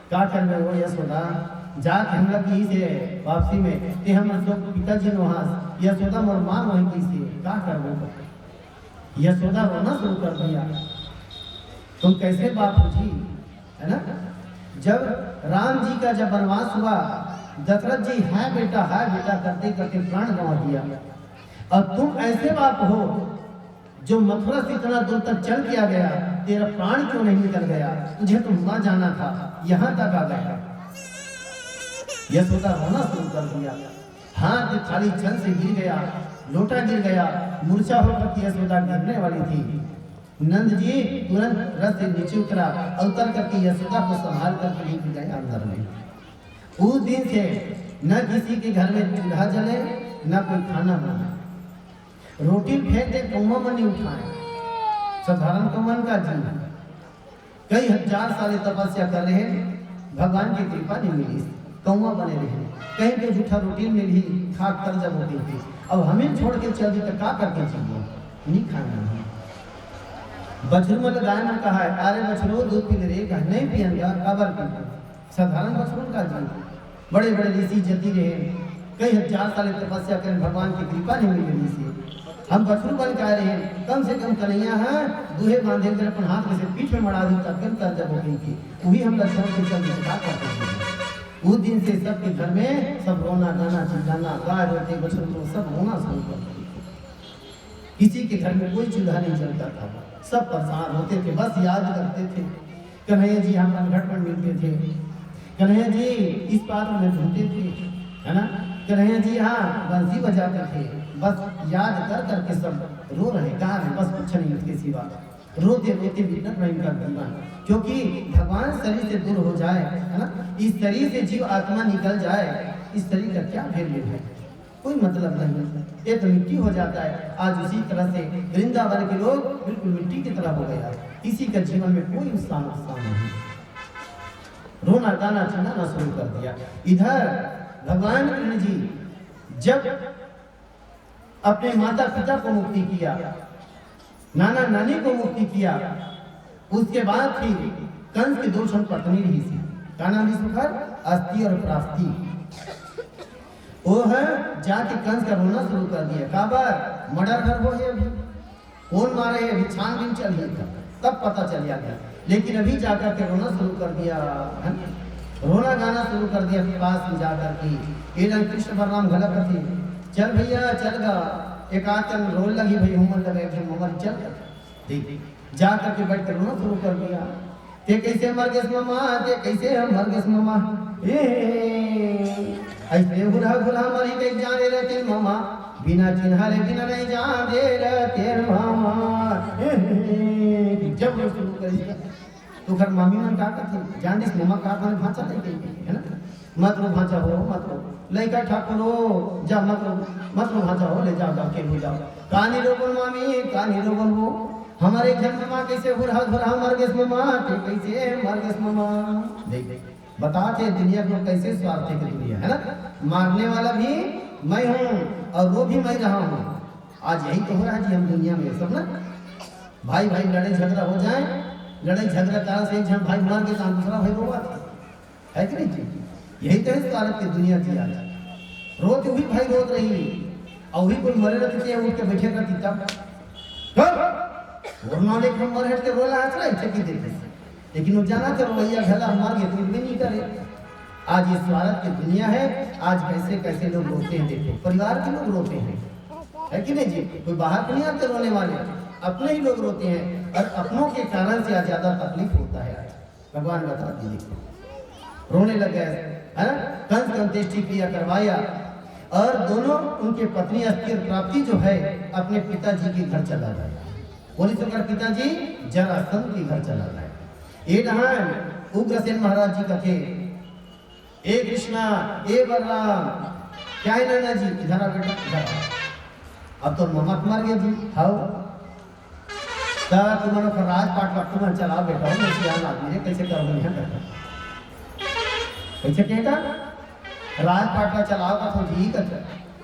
क्या कर रहे हो यशोदा? जाके हम लोग यही से वापसी में ते हम लोग पिताजी ने वहां यशोदा मोर मां वहीं की से क्या कर रहे? यशोदा रोना शुरू कर दिया, तुम कैसे बाप हो जी है ना? जब राम जी का जब वनवास हुआ, दशरथ जी है बेटा करते करते प्राण गंवा दिया, और तुम ऐसे बाप हो जो मथुरा से इतना दूर तक चल के आ गया, तेरा प्राण क्यों नहीं निकल गया? तुझे तो ना जाना था, यहाँ तक आ गया। यशोदा रोना शुरू कर दिया, हाथ खाली छल से गिर गया, लोटा गिर गया, मूर्छा होकर यशोदा गिरने वाली थी। नंद जी तुरंत रथ से नीचे उतरा, उतर करके यशोदा को संभाल करके लेके गए अंदर में। उस दिन से न किसी के घर में चूल्हा जले न कोई खाना बने, रोटी फेंक दे कौवा मन नहीं उठाए, साधारण कौवन का जी। कई हजार साल तपस्या कर रहे, भगवान की कृपा नहीं मिली, कौवा बने रहे, कहीं पे जूठा रोटी मिली, खाक कर जब होती थी। अब हमें छोड़ के चल दी तो क्या करके चाहिए? नहीं खाना है। बछरू में गाय ने कहा है, अरे बछरू दूध पी ले, नहीं पियंगा काबर पी। साधारण बछरू का जी, बड़े बड़े ऋषि जती रहे, कई हजार साल तपस्या करें, भगवान की कृपा नहीं मिली से हम बछरू बन के आ रहे हैं। कम से कम कन्हैया है दूहे बांधे कर अपन हाथ में से पीठ में मड़ा दी तब तर जब हो गई थी, वही हम लक्ष्मण के चल क्या करते हैं। उस दिन से सबके घर में सब रोना गाना चिल्लाना, गाय रोते बछड़े तो सब रोना शुरू कर दिए। किसी के घर में कोई चूल्हा नहीं जलता था, सब परेशान होते थे, बस याद करते थे कन्हैया जी हम घाट पर मिलते थे, कन्हैया जी इस पात्र में घूमते थे, है ना, कन्हैया जी यहाँ बंसी बजाते थे। बस याद कर करके सब रो रहे, गा रहे, बस कुछ नहीं उसके सिवा, रोते रोते बिगड़ रहे इनका जीवन। क्योंकि भगवान शरीर से दूर हो जाए, है ना, इस शरीर से जीव आत्मा निकल जाए, इस शरीर का क्या वैल्यू है, कोई मतलब नहीं, ये तो मिट्टी हो जाता है। आज उसी तरह से वृंदावन के लोग बिल्कुल मिट्टी की तरह हो गया, किसी का जीवन में कोई उत्साह नहीं, रोना गाना चिल्लाना शुरू कर दिया। इधर भगवान कृष्ण जी जब अपने माता पिता को मुक्ति किया, नाना नानी को मुक्ति किया, उसके बाद फिर कंस की 2 पत्नी रही थी, क्या नाम इसका, अस्थि और प्राप्ति। वो है जाके कंस का रोना शुरू कर दिया, काबर मर्डर कर हो है, अभी कौन मारे है, अभी छानबीन चलिए था, तब पता चल गया। लेकिन अभी जाकर के रोना शुरू कर दिया, है रोना गाना शुरू कर दिया पास में जाकर के। एक कृष्ण बलराम गलत थे, चल भैया चल गा, एक आकर रोल लगी भैया हुमन लगे मोमन चल देख जा करके बैठ कर रोना शुरू कर दिया। ते कैसे मर गए मामा, ते कैसे हम मर गए मामा, ऐसे बुरा बुरा मरी के जाने रहते मामा, बिना चिन्हारे बिना नहीं जान दे रहते मामा। जब शुरू कर तो घर मामी मन का करते जान दिस मामा का मन भांचा नहीं गई, है ना, मत रो भांचा हो, मत रो लइका ठाकुर हो जा, मत रो भांचा हो, ले जाओ जाओ खेल हो जाओ, कहानी रो बोल मामी, कहानी रो बोल वो हमारे घर में माँ कैसे बुरा बुरा मर गए मामा, कैसे मर गए मामा। देख बताते दुनिया को कैसे स्वार्थ है दुनिया, है ना, मारने वाला भी मैं हूँ और वो भी मैं रहा हूँ। आज यही तो हो रहा है जी हम दुनिया में सब ना, भाई भाई लड़ाई झगड़ा हो जाए, लड़ाई झगड़ा कारण से एक जन भाई मार के दूसरा भाई रोवा है कि नहीं जी, यही तो है भारत की दुनिया थी। आज रोते हुई भाई रोत रही और वही कोई मरे रहते उठ के बैठे रहती तब और नॉलेज हम मर हट के रोला हंस रहा है की देते, लेकिन वो जाना तो रोइया घला मार गए तो भी नहीं करे। आज ये भारत की दुनिया है, आज कैसे कैसे लोग रोते हैं, देखो परिवार के लोग रोते हैं, है कि नहीं जी, कोई बाहर के नहीं आते रोने वाले, अपने ही लोग रोते हैं और अपनों के कारण से ज्यादा तकलीफ होता है। भगवान बता दीजिए रोने लग गए, है ना, कंस की अंत्येष्टि क्रिया करवाया और दोनों उनके पत्नी अस्थि और प्राप्ति जो है अपने पिताजी के घर चला गया। बोली तो कर पिताजी जरासंध के घर चला गया। ये नहान उग्रसेन महाराज जी का थे, ए कृष्णा ए बलराम, क्या है नाना जी, इधर आ बेटा इधर। अब तो मामा मर गया जी, हाउ तुम्हारा राजपाट वक्त में चला बेटा हूँ, मुझे याद आदमी कैसे करोगे यहाँ बेटा, कैसे कहेगा राजपाट का चलाओ का तो जी कर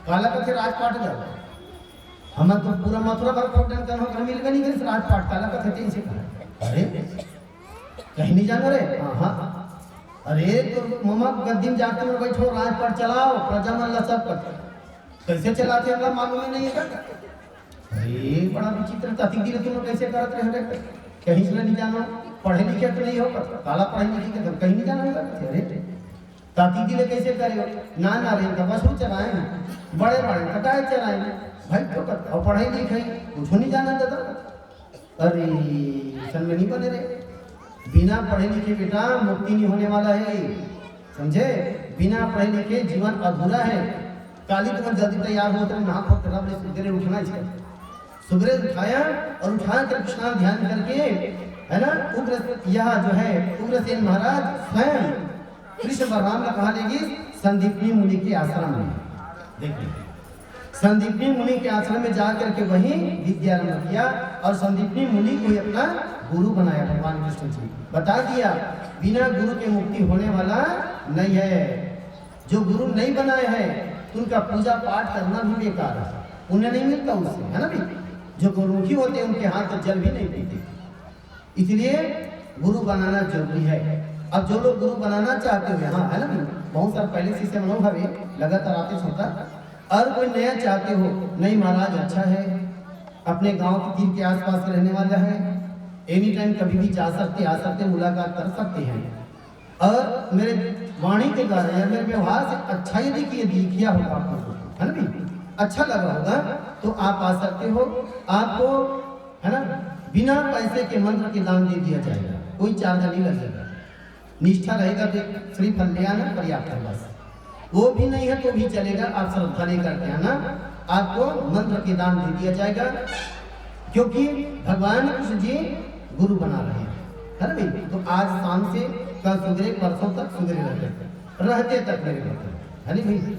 काला कथे राजपाट जाओ, हम तो पूरा मथुरा भर फोटन कर हो मिल गए नहीं करे राजपाट काला कथे तीन से कहा, अरे कहीं नहीं जाना रे, हाँ अरे तो मम्मा गद्दी जाके में बैठो राजपाट चलाओ प्रजा मन सब कर कैसे चलाते हैं हम मालूम नहीं है। अरे बड़ा विचित्र ताती गिरे तुम कैसे करते रहे, कहीं से नहीं जाना, पढ़े लिखे तो नहीं हो, काला पढ़े लिखे तो कहीं नहीं जाना होगा। अरे ताती गिरे कैसे करे, ना ना रे तो बस चलाए बड़े बड़े कटाए चलाए भाई तो कर, और पढ़ाई लिखाई कुछ नहीं जाना दादा। अरे सन में नहीं बने रे, बिना पढ़े लिखे बेटा मुक्ति नहीं होने वाला है, समझे, बिना पढ़े लिखे जीवन अधूरा है। काली तुम्हें जल्दी तैयार हो तो नहा खो कर सुबह उठना चाहिए, सुबह उठाया और उठा कर स्नान ध्यान करके, है ना, उग्र यह जो है उग्रसेन महाराज स्वयं कृष्ण बलराम का कहा लेगी संदीपनी मुनि के आश्रम में। देखिए संदीपनी मुनि के आश्रम में जाकर के वहीं विद्या आरंभ किया और संदीपनी मुनि को ही अपना गुरु बनाया। भगवान कृष्ण जी बता दिया बिना गुरु के मुक्ति होने वाला नहीं है, जो गुरु नहीं बनाए हैं उनका पूजा पाठ करना भी बेकार है, पुण्य नहीं मिलता उससे, है ना भी, जो गुरुमुखी होते हैं उनके हाथ तो जल भी नहीं पीते, इसलिए गुरु बनाना जरूरी है। अब जो लोग गुरु बनाना चाहते हुए, हाँ है ना, बहुत सारे पहले से मनोभाव लगातार आते होता, और कोई नया चाहते हो, नहीं महाराज अच्छा है, अपने गांव के तीर के आसपास रहने वाला है, एनी टाइम कभी भी जा सकते आ सकते मुलाकात कर सकते हैं, और मेरे वाणी के द्वारा या मेरे व्यवहार से अच्छा यदि किया होगा आपको, है ना भी, अच्छा लगा होगा तो आप आ सकते हो। आपको है ना बिना पैसे के मंत्र के दान दे दिया जाएगा, कोई चार्ज नहीं लगेगा। निष्ठा रहेगा तो श्रीफल ले आना पर्याप्त है बस, वो भी नहीं है तो भी चलेगा, आप श्रद्धा नहीं करके आना, आपको मंत्र के दान दे दिया जाएगा। क्योंकि भगवान कृष्ण जी गुरु बना रहे हैं, है ना भाई। तो आज शाम से कल सुबह परसों तक सुबह रहते तक मेरे है नहीं भाई।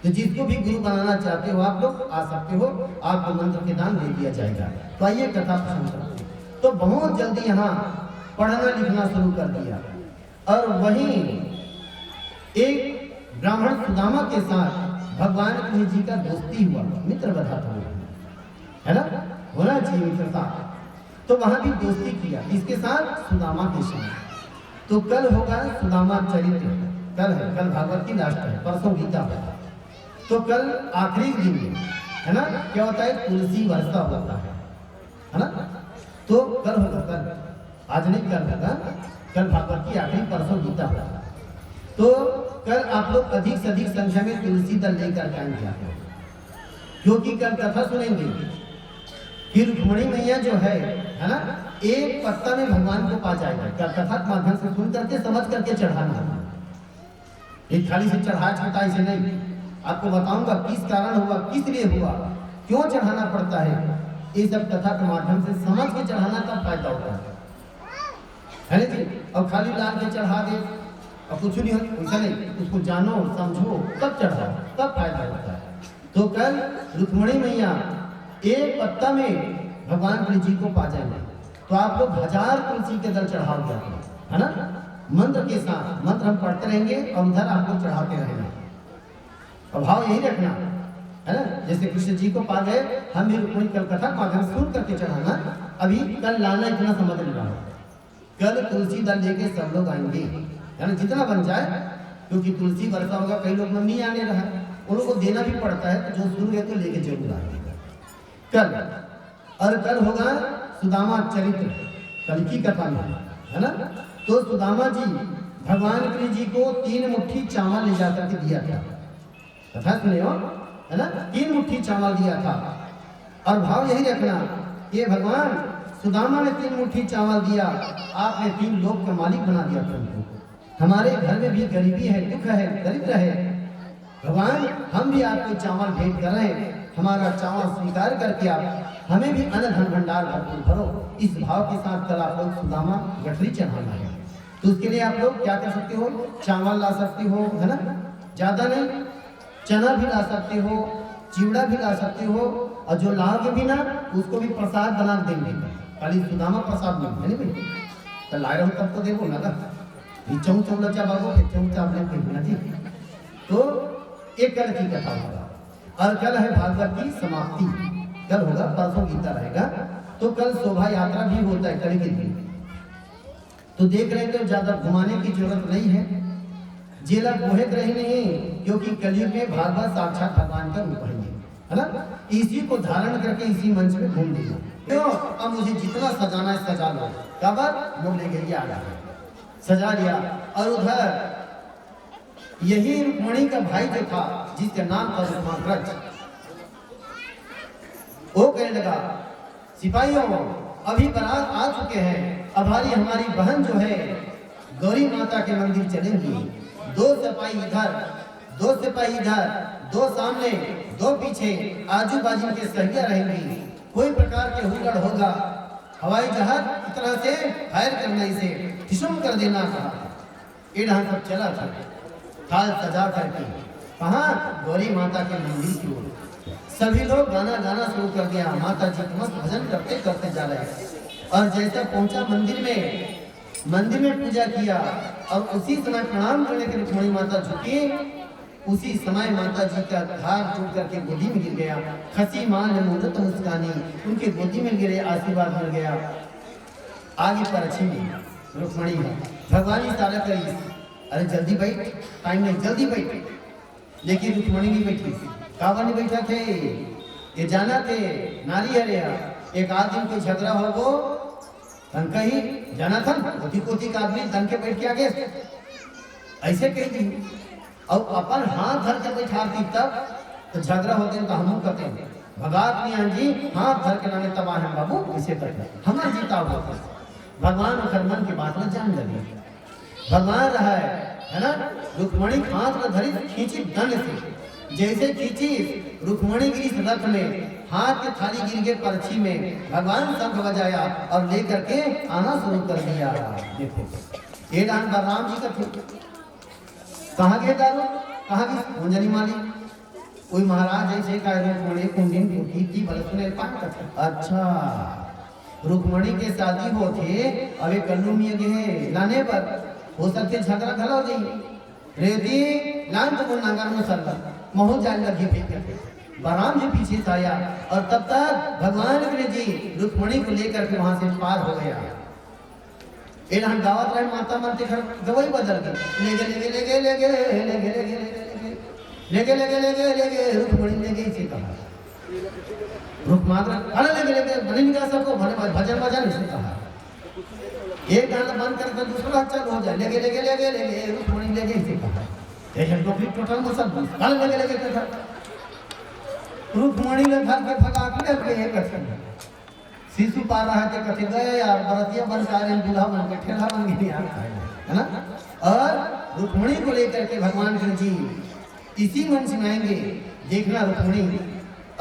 तो जिसको भी गुरु बनाना चाहते हो आप लोग आ सकते हो, आपको मंत्र के दान दे दिया जाएगा। तो आइए कथा पसंद करते हैं। तो बहुत जल्दी यहाँ पढ़ना लिखना शुरू कर दिया और वहीं एक ब्राह्मण सुदामा के साथ भगवान कृष्ण जी का दोस्ती हुआ, मित्र बधा था, है ना, होना चाहिए मित्रता। तो वहां भी दोस्ती किया, इसके साथ सुदामा के साथ। तो कल होगा सुदामा चरित्र, कल है, कल भागवत की लास्ट है, परसों गीता है। तो कल आखिरी दिन है ना, क्या होता है, तुलसी वर्षा होता है ना। तो कल होगा, कल, आज नहीं कल होगा, कल भागवत की आखिरी, परसों गीता होगा। तो कल आप लोग अधिक से अधिक संख्या में तुलसी दल लेकर के आएंगे, क्योंकि कल कथा सुनेंगे कि रुक्मणी मैया जो है ना, एक पत्ता में भगवान को पा जाएगा। कथा के माध्यम से सुन करके समझ करके चढ़ाना, एक थाली से चढ़ा छटाई से नहीं। आपको बताऊंगा किस कारण हुआ, किस लिए हुआ, क्यों चढ़ाना पड़ता है, ये सब कथा के माध्यम से समझ के चढ़ाना तब फायदा होता है ना जी। और खाली लाल के चढ़ा दे और कुछ नहीं हो, ऐसा नहीं, उसको जानो समझो तब चढ़ाओ, तब फायदा होता है। तो कल रुक्मणी मैया एक पत्ता में भगवान कृष्ण जी को पा जाएंगे। तो आप लोग 1000 तुलसी के दल चढ़ाओगे, है ना, मंत्र के साथ। मंत्र हम पढ़ते रहेंगे और उधर आप लोग चढ़ाते रहेंगे। और भाव यही रखना है ना, जैसे कृष्ण जी को पा गए, हम भी रुक्मणी कल कथा माध्यम सुन करके चढ़ाना। अभी कल लाना इतना समझ लेना, कल तुलसी दल लेके सब लोग आएंगे, है ना, जितना बन जाए, क्योंकि तुलसी वर्षा होगा, कई लोग नहीं आने रहा, उन लोगों को देना भी पड़ता है। तो जो सुन गए तो लेके जरूर आएंगे कल। और कल होगा सुदामा चरित्र, कल की कथा में, है ना। तो सुदामा जी भगवान कृष्ण जी को 3 मुट्ठी चावल ले जाकर के दिया था, कथा सुने हो, है ना, 3 मुट्ठी चावल दिया था। और भाव यही रखना, ये भगवान सुदामा ने 3 मुट्ठी चावल दिया, आपने 3 लोक का मालिक बना दिया तुमको। हमारे घर में भी गरीबी है, दुख है, दरिद्र है, भगवान हम भी आपको चावल भेंट कर रहे हैं, हमारा चावल स्वीकार करके आप हमें भी अन्न धन भंडार भरपूर भरो। इस भाव के साथ कल आप लोग सुदामा गठरी चढ़ाना है। तो उसके लिए आप लोग क्या कर सकते हो, चावल ला सकते हो, है ना, ज्यादा नहीं, चना भी ला सकते हो, चिवड़ा भी ला सकते हो, और जो लाओगे भी ना उसको भी प्रसाद बना देंगे। खाली सुदामा प्रसाद नहीं है नहीं, तो लाए रहो तब तो देखो ना चौचा बाबू चौचा आपने जी। तो एक कल की कथा होगा और कल है भागवत की समाप्ति, कल होगा, परसों गीता रहेगा। तो कल शोभा यात्रा भी होता है कल के दिन। तो देख रहे थे ज्यादा घुमाने की जरूरत नहीं है, जेला बोहत रही नहीं, क्योंकि कलयुग में भागवत साक्षात भगवान का रूप है ना। इसी को धारण करके इसी मंच में घूम देना। तो अब मुझे जितना सजाना है सजा लो, कबर मुड़ ले गई, आ सजा लिया। और उधर यही रुक्मणी का भाई जो था, जिसका नाम था रुक्माग्रज, वो कहने लगा, सिपाहियों अभी बारात आ चुके हैं, अब हमारी बहन जो है गौरी माता के मंदिर चलेंगी। 2 सिपाही इधर, 2 सिपाही इधर, 2 सामने, 2 पीछे, आजू बाजू के सहिया रहेंगी। कोई प्रकार के हुड़दड़ होगा, हवाई जहाज की तरह से फायर करना, इसे ठिसुम कर देना कहा। ये ढंग सब चला था, थाल सजा करके कहाँ, गौरी माता के मंदिर की ओर। सभी लोग गाना गाना शुरू कर दिया, माता जी मस्त भजन करते करते जा रहे हैं। और जैसा पहुंचा मंदिर में पूजा किया, और उसी समय प्रणाम करने के रुक्मणी माता झुकी, उसी समय माता जी का धार टूट करके गोदी में गिर गया। खसी मान मूर्त मुस्कानी, उनके गोदी में गिरे, आशीर्वाद मिल गया। आगे पर अच्छी रुक्मणी है, भगवान इशारा करी, अरे जल्दी बैठ, टाइम नहीं, जल्दी बैठ। लेकिन रुक्मणी नहीं बैठी, कावा नहीं बैठा थे, ये जाना थे नारी है। एक आध दिन कोई झगड़ा हो, वो तन कही जाना था कोती कोती का आदमी तन के बैठ के आगे ऐसे कही थी और अपन हाथ धर के बैठाती तब तो झगड़ा होते तो हम कहते हैं भगत मियाँ जी हाथ धर के नामे तबाह है बाबू इसे करते हमारा जीता हुआ भगवान और मन की बात में जान लगी भगवान रहा है ना रुक्मणी हाथ में धरी खींची दंड से जैसे खींची रुक्मणी गिरी रथ में हाथ के थाली गिर गए परछी में भगवान शंख बजाया और लेकर के आना शुरू कर दिया। देखो ये दान बलराम जी का थे कहाँ गए दारू कहाँ गई कुंजनी माली कोई महाराज ऐसे का रुक्मणी कुंडिन की बलसुने पाक अच्छा रुक्मणी के शादी होते अबे कल्लू मिया गए लाने पर हो सकते झगड़ा घला हो जाई रेदी लान तो नांगर में सरला मोह जान लगी फेंक बलराम जी पीछे से आया और तब तक भगवान कृष्ण जी रुक्मणी को लेकर के वहां से पार हो गया। एलान गावत रहे माता मारते घर गवाई बदल गई ले गए ले गए ले गए ले गए ले गए ले गए ले गए ले गए ले गए रुक्मणी ले गई से कहा रुक मात्र अरे ले गए भले निकाल सको भले भजन भजन इसने कहा एक गाना बंद करके दूसरा चालू हो जाए ले गए रुक्मणी ले गई से कहा ये टोपी टोटल मसल अरे ले गए रुक्मणी ने घर के भगा के एक शिशु पा रहा है कथे गए यार बरतिया बन कार्य दूल्हा बन के ठेला बन गई यार है ना और रुक्मणी को लेकर के भगवान कृष्ण जी इसी मन से आएंगे देखना रुक्मणी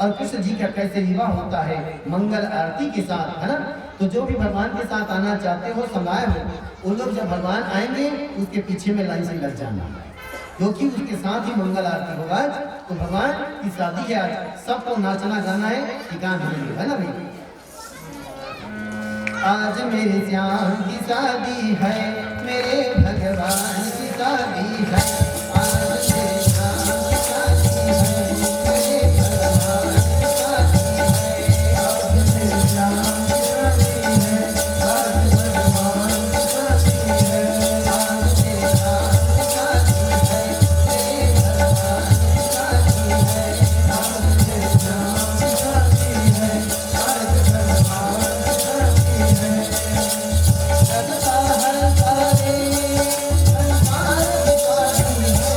और कृष्ण जी का कैसे विवाह होता है मंगल आरती के साथ है ना। तो जो भी भगवान के साथ आना चाहते हो समाये हो वो लोग जब भगवान आएंगे उसके पीछे में लाइन से लग जाना क्योंकि उसके साथ ही मंगल आरती होगा। तो भगवान की शादी है आज सबको नाचना गाना है ठिकान है ना भाई। आज मेरे श्याम की शादी है मेरे भगवान की शादी है आज मेरे श्याम की शादी है मेरे भगवान की शादी है आज मेरे श्याम की शादी है आज भगवान की शादी है आज मेरे श्याम की शादी है मेरे भगवान की शादी है आज मेरे श्याम की शादी है आज भगवान की शादी है। जगता हर तारे संसार विकारी है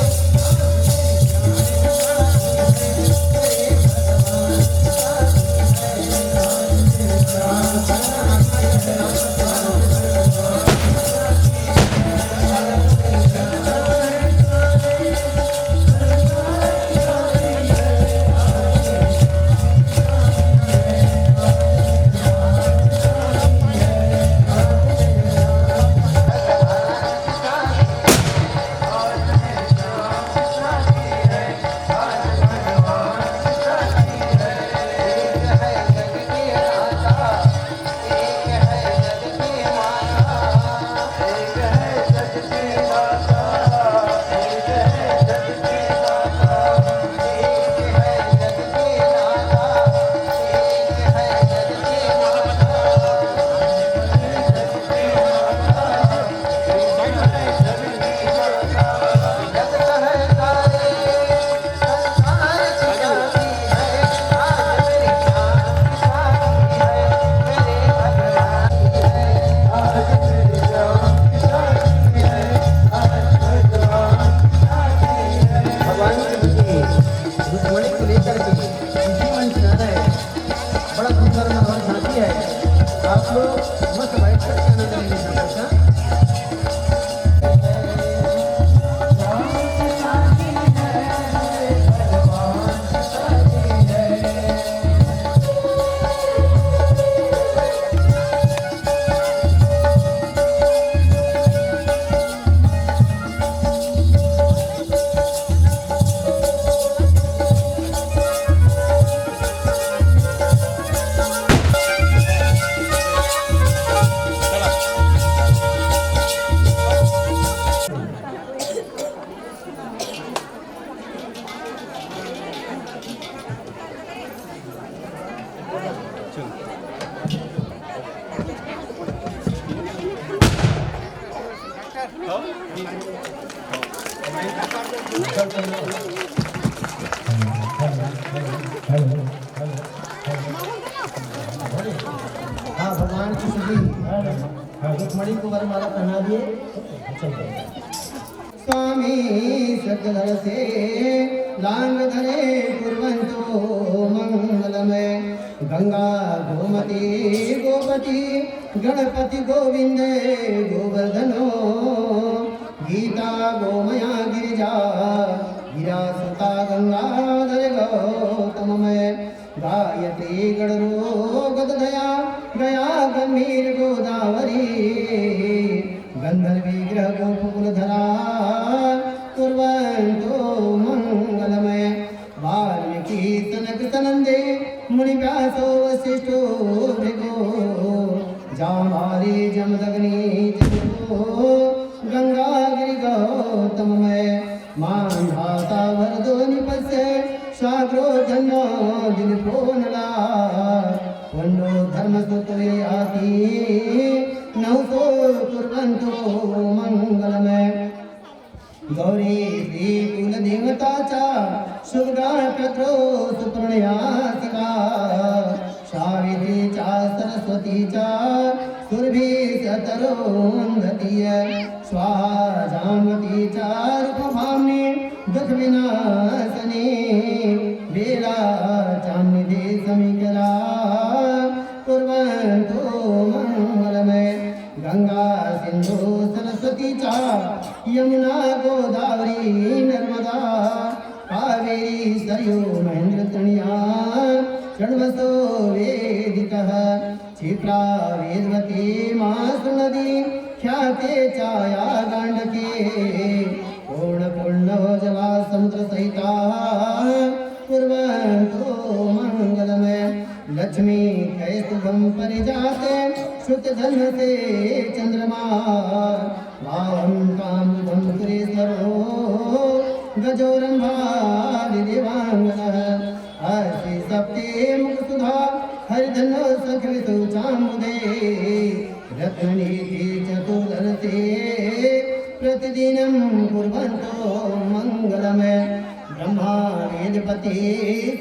हाँ भगवान कृष्ण जी रुक्मणी को वरमाला पहना दिए। स्वामी सकल से लांग धरे कुर्वन्तो मंगलमय गंगा गोमती गोपति गणपति गोविंद गोवर्धनो गीता गोमया गिरिजा गिरा सुता गंगाधर गौतममय गायत्री गणरो गदधया गया गंभीर गोदावरी गंधर्वी ग्रह गोकुलधरा कुर्वन्तो मंगलमय वाल्मीकि सनक सनंदे मुनि व्यासो वसिष्ठो भृगो जामाली जमदग्नि जगो गंगागिरि गौतममय मानधाता वरदो निपस्य सागरो धन्यो दिनपोनला वन्नो धर्मसुतो याति नौतो कुर्वन्तो मंगलमय गौरी श्री कुल देवता चा सुभगा कत्रो सुप्रणया शिवा सावित्री चा सरस्वती चा सुरभि सतरो अंधतीय स्वाहा जामवती चा रूपभाम्नि दुख विनाशनी बेला चान्निधि समीकरा कुर्वन्तो मंगलमय गंगा सिंधु सरस्वती चा यमुना गोदावरी नर्मदा कावेरी सरयू महेंद्र तणिया षण्वसो वेदितः क्षिप्रा वेदवती मासु नदी ख्याते चाया गांडके पूर्ण जला समुद्र सहिता कुर्वन्तो मंगलमय लक्ष्मी कैस्तुभं परिजाते श्रुत धन से चंद्रमा भावं कामुदं सुरेश्वरो गजोरंभा दिवांगनः हर्षि सप्ते मुखसुधा हरिधनो सखवितु चामुदे रत्ननीति चतुर्दशते प्रतिदिनं कुर्वन्तो मंगलमय ब्रह्मा वेदपति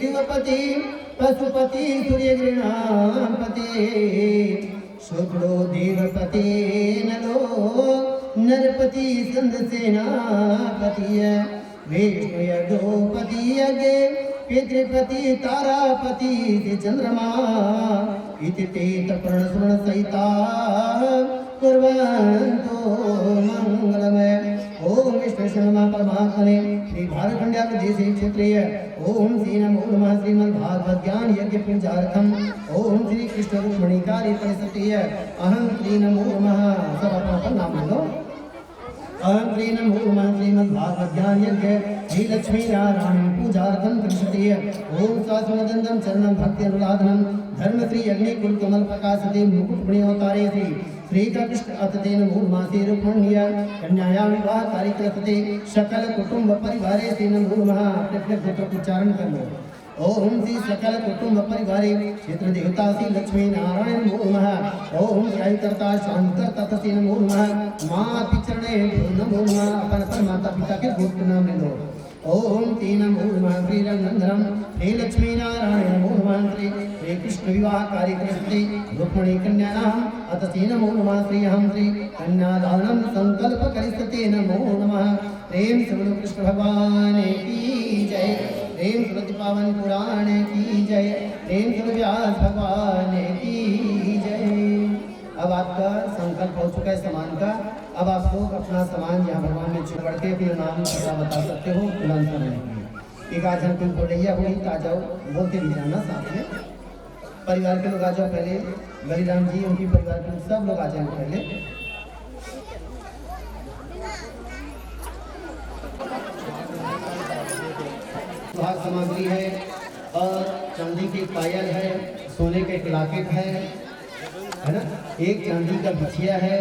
शिवपति पशुपति सूर्यगृणापति शुक्लो देवपति नलो नरपति संदसेनापति विष्णु यज्ञोपति यज्ञ पितृपति तारापति चंद्रमा इति तीर्थ प्रणस्मरण सहिता कुर्वन्तो मंगलमय ओम विष्णु परमात्मने श्री झारखंड देशे क्षेत्रीय ओम श्री नमो नमः श्रीमद्भागवत ज्ञान यज्ञ पूजार्थम ओम श्री कृष्ण रुक्मिणी काली परिसतीय अहं श्री नमो नमः सब अपना नाम लो अहं श्री नमो नमः श्रीमद्भागवत ज्ञान यज्ञ श्री लक्ष्मी नारायण पूजार्थम कृष्णतीय ओम सासुनदंदम चरणम भक्ति अनुराधनम धर्म श्री अग्नि कुल कमल प्रकाशते मुकुट पुण्योतारे श्री कृष्ण अततेन मूलमासे रुक्मण्य कन्यायां विवाह कार्यक्रते सकल कुटुंब परिवारे तेन मूलमः अपने पुत्र को उच्चारण कर लो ओम श्री सकल कुटुंब परिवारे क्षेत्र देवता श्री लक्ष्मी नारायण मूलमः ओम श्री कर्ता शांत तथसेन मूलमः मां पिचरणे नमो नमः अपन माता पिता के गोत्र नाम ले लो ओम तेन मूलमः श्री रंगनंदनम श्री लक्ष्मी नारायण मूलमः श्री कृष्ण विवाह कार्यक्रते रुक्मिणी कन्यानाम अतसेन नमो नमः श्री हम श्री कन्यादानं संकल्प करिष्यते नमो नमः प्रेम से बोलो कृष्ण भगवान की जय प्रेम से पावन पुराण की जय प्रेम से व्यास भगवान की जय। अब आपका संकल्प हो चुका है सामान का। अब आप लोग अपना सामान यहाँ भगवान में छुड़ के अपने नाम पता बता सकते हो तुरंत करने के लिए। एक आज हम तुम बोलैया हुई तो आ जाओ बोलते भी जाना साथ में। परिवार के लोग आ जाओ पहले बलिराम जी उनकी परिवार के लोग सब लोग आ जाए पहले। सुहाग सामग्री है और चांदी की पायल है, सोने के लॉकेट है ना, एक चांदी का बिछिया है,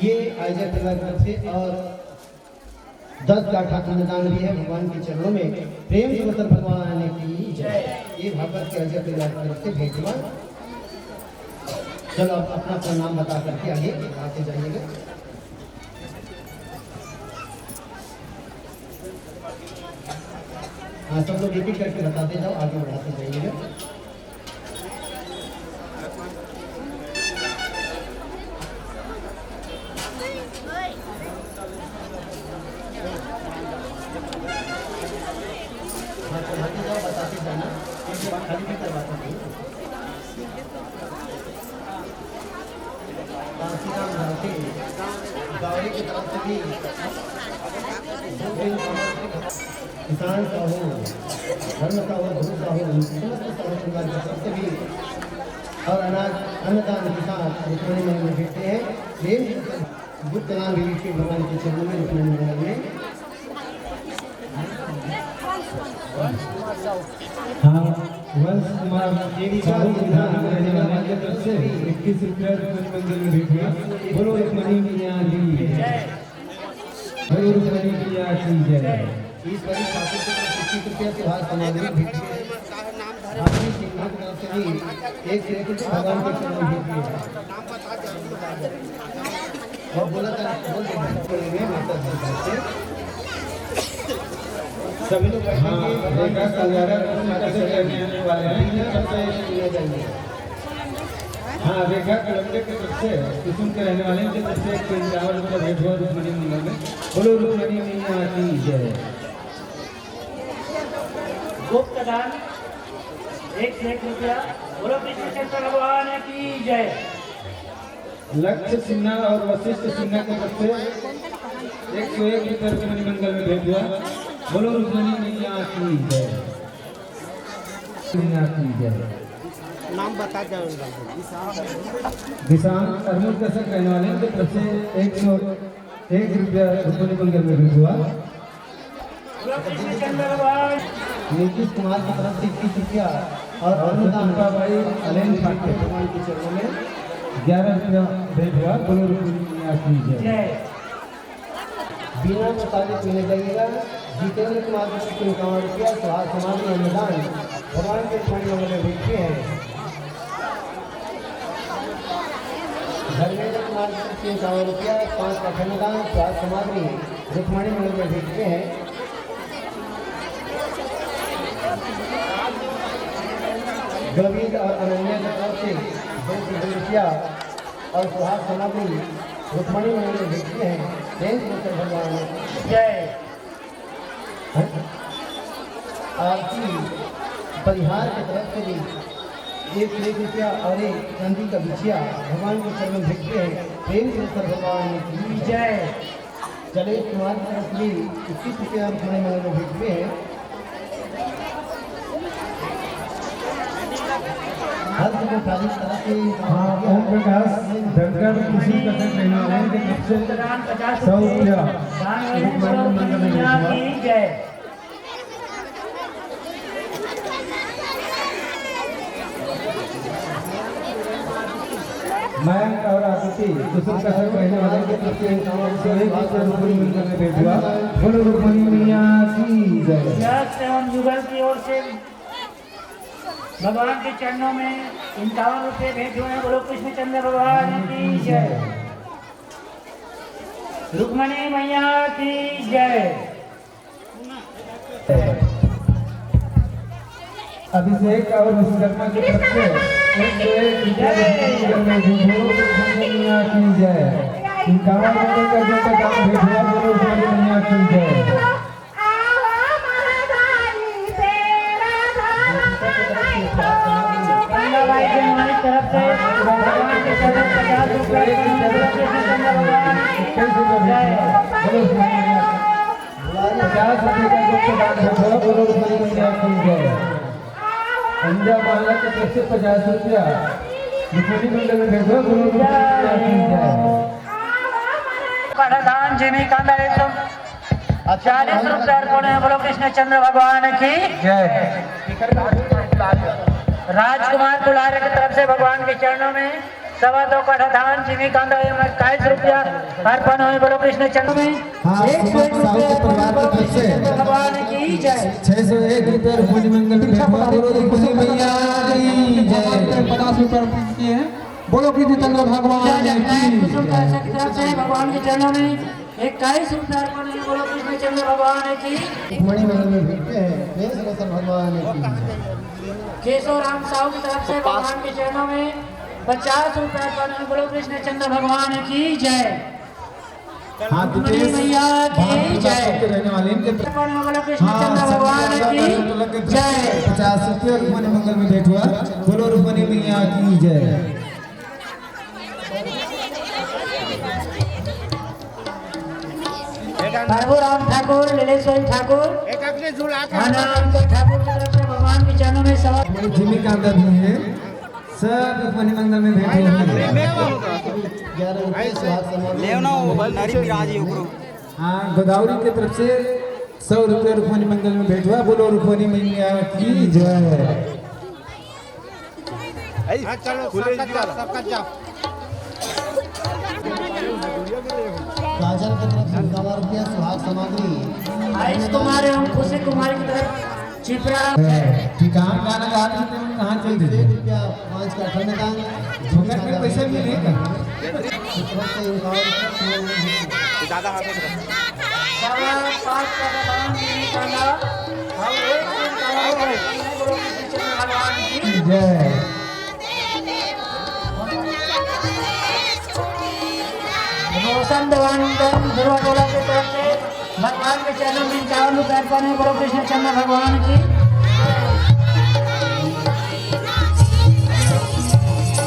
ये आयजा परिवार की तरफ से और 10 गाठा अन्नदान भी है भगवान के चरणों में। प्रेम से मतलब भगवान की जय। ये भागवत के आयजा परिवार की तरफ से भेंट हुआ। चलो आप अपना अपना नाम बता करके आगे आते जाइएगा। हाँ सब लोग रिपीट करके बताते जाओ, आगे बढ़ाते जाइएगा। बताते जाना, खाली भी करवाता नहीं। गाड़ी की तरफ से भी किसान का हो, धर्म का हो, गुरु का हो, समस्त समाज की तरफ से भी और अनाज अन्नदान के साथ रुक्मणी मंदिर में भेजते हैं। बुद्ध नाम भी लिखिए भगवान के चरणों में रुक्मणी मंदिर में। हाँ, वंश कुमार साहू विधान रहने वाले की तरफ से 21 रुपया रुक्मणी मंदिर में भेंट हुआ। बोलो रुक्मणी मैया की जय, बोलो रुक्मणी मैया की जय। इस बड़ी ठाकुर की तरफ 21 रुपया से हाथ सामग्री भेंट की है। आपकी सिंह की तरफ से भी 1 रुपया भगवान के चरणों में भेंट की है। और बोला था बोल देंगे माता जी से सभी लोग देखा कल्याण कैसे करने वाले हैं जाएंगे। हाँ, रेखा कलमडे की तरफ से कुसुम के रहने वाले की तरफ से 51 रुपया भेंट हुआ रुक्मणी मंदिर में। बोलो रुक्मणी मैया की जय। गुप्त दान 1 से 1 रुपया। बोलो कृष्णचंद्र भगवान की जय। लक्ष्य सिन्हा और वशिष्ठ सिन्हा की तरफ से 101 रुपया रुक्मणी मंदिर में भेंट हुआ। बोलो रुक्मणी मैया की जय, मैया की जय। नाम बता जाओ। किसान अरमुद कसक रहने वाले की तरफ से 101 रुपया रुक्मणी मंदिर में भेंट हुआ। कृष्णचंद्र भगवान नीतीश कुमार की तरफ से 21 रुपया और अनुदान का भाई अलेन ठाकुर भगवान के चरणों में 11 रुपया भेंट हुआ। बोलो रुक्मणी मैया की जय। जय। बिना मसाले पीने जाइएगा। जितेंद्र कुमार की तरफ से 51 रुपया समाज में अनुदान भगवान के रुक्मणी मंदिर में भेजते हैं। धर्मेंद्र कुमार की तरफ से 51 रुपया 5 का अनुदान समाज में रुक्मणी मंदिर में भेजते हैं। गोविंद और अनन्या की तरफ से 2 रुपया और सुहाग सामग्री रुक्मणी मंदिर में भेजते हैं। भगवान जय। आरती परिहार की तरफ से भी 1 रुपया और 1 चांदी का बिछिया भगवान के चरण में भेजते हैं। प्रेम से भगवान की जय। चले कुमार की तरफ से 21 रुपया रुक्मणी मंदिर में भेजते हैं। हर जगह खाली तरह से ओम प्रकाश धनकर किसी कसक रहने वाले की तरफ से 100 रुपया रुक्मणी मंदिर में भेंट हुआ। की जय। मयंक और आकृति कुसुम कसक रहने वाले की तरफ से 101 रुपया रुक्मणी मंदिर में भेंट हुआ। बोलो रुक्मणी मैया की जय। यश एवं युगल की ओर से भगवान के चरणों में 51 रुपये भेंट हुए हैं। बोलो कृष्णचंद्र भगवान की जय। रुक्मणी मैया की जय। अभिषेक और विश्वकर्मा की तरफ से 101 रुपया रुक्मणी मंदिर में भेंट हुआ। रुक्मणी मैया की जय। 51 रुपये का जो दाम भेंट हुआ। बोलो रुक्मणी मैया की जय। भाई की हमारी तरफ से भगवान के चरण 50 रुपये कृष्णचंद्र भगवान की जय। 50 रुपये का गुप्त दान भेंट हुआ। बोलो रुक्मणी मैया की जय। अंजा माला की तरफ से 50 रुपया रुक्मणी मंदिर में भेंट हुआ। बोलो रुक्मणी मैया की जय। दान जिमी कांदा 40 रुपये अर्पण है। बोलो कृष्णचंद्र भगवान की जय। राजकुमार कुलारे की तरफ से भगवान के चरणों में 2.25 कट्ठा धान जिमी कांदा 21 रुपया अर्पण हुए। बोलो कृष्णचंद्र में 101 रुपये भगवान की जय। 601 रुपये रुक्मणी मंदिर में भेंट हुआ। बोलो रुक्मणी मैया की जय। 50 रुपये बोलो कृष्णचंद्र भगवान की तरफ से भगवान के चरणों में 21 रुपये अर्पण है। बोलो कृष्णचंद्र भगवान की। रुक्मणी मंदिर में भेजते हैं। प्रेम से भगवान की केशव राम साहू की तरफ से भगवान के चरणों में 50 रुपये अर्पण है। बोलो कृष्णचंद्र भगवान की जय। हाँ रुक्मणी दिपेश मैया की जय। के रहने वाले इनके अर्पण हो बोलो कृष्णचंद्र भगवान की जय। 50 रुपये रुक्मणी मंगल में भेंट हुआ। बोलो रुक्मणी मैया की जय। प्रभु राम ठाकुर, लीलेश्वर ठाकुर, आनंद ठाकुर की तरफ से भगवान के चरणों में सवा जिमी कांदा भी है। सब रुक्मणी मंगल में भेंट हुए। 11 रुपये सुहाग समाधि हाँ गोदावरी की तरफ से 100 रुपये रुक्मणी मंगल में भेंट हुआ। बोलो रुक्मणी मैया की जय। काजल की तरफ से 51 रुपया सुहाग सामग्री आयुष कुमार एवं खुशी कुमार की तरफ चिपरा ठीक है गाना गा रहे थे कहाँ चल रहे थे 1 रुपया 5 का अठन्नदान झोंका में पैसा भी नहीं का सवा 5 का दान निकाला और 1 दिन का भगवान की जय। मौसम देवानंदन दुर्वाटोला की तरफ से भगवान के चरणों में 51 रुपये अर्पण है। बोलो कृष्णचंद्र भगवान की।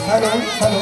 Hello hello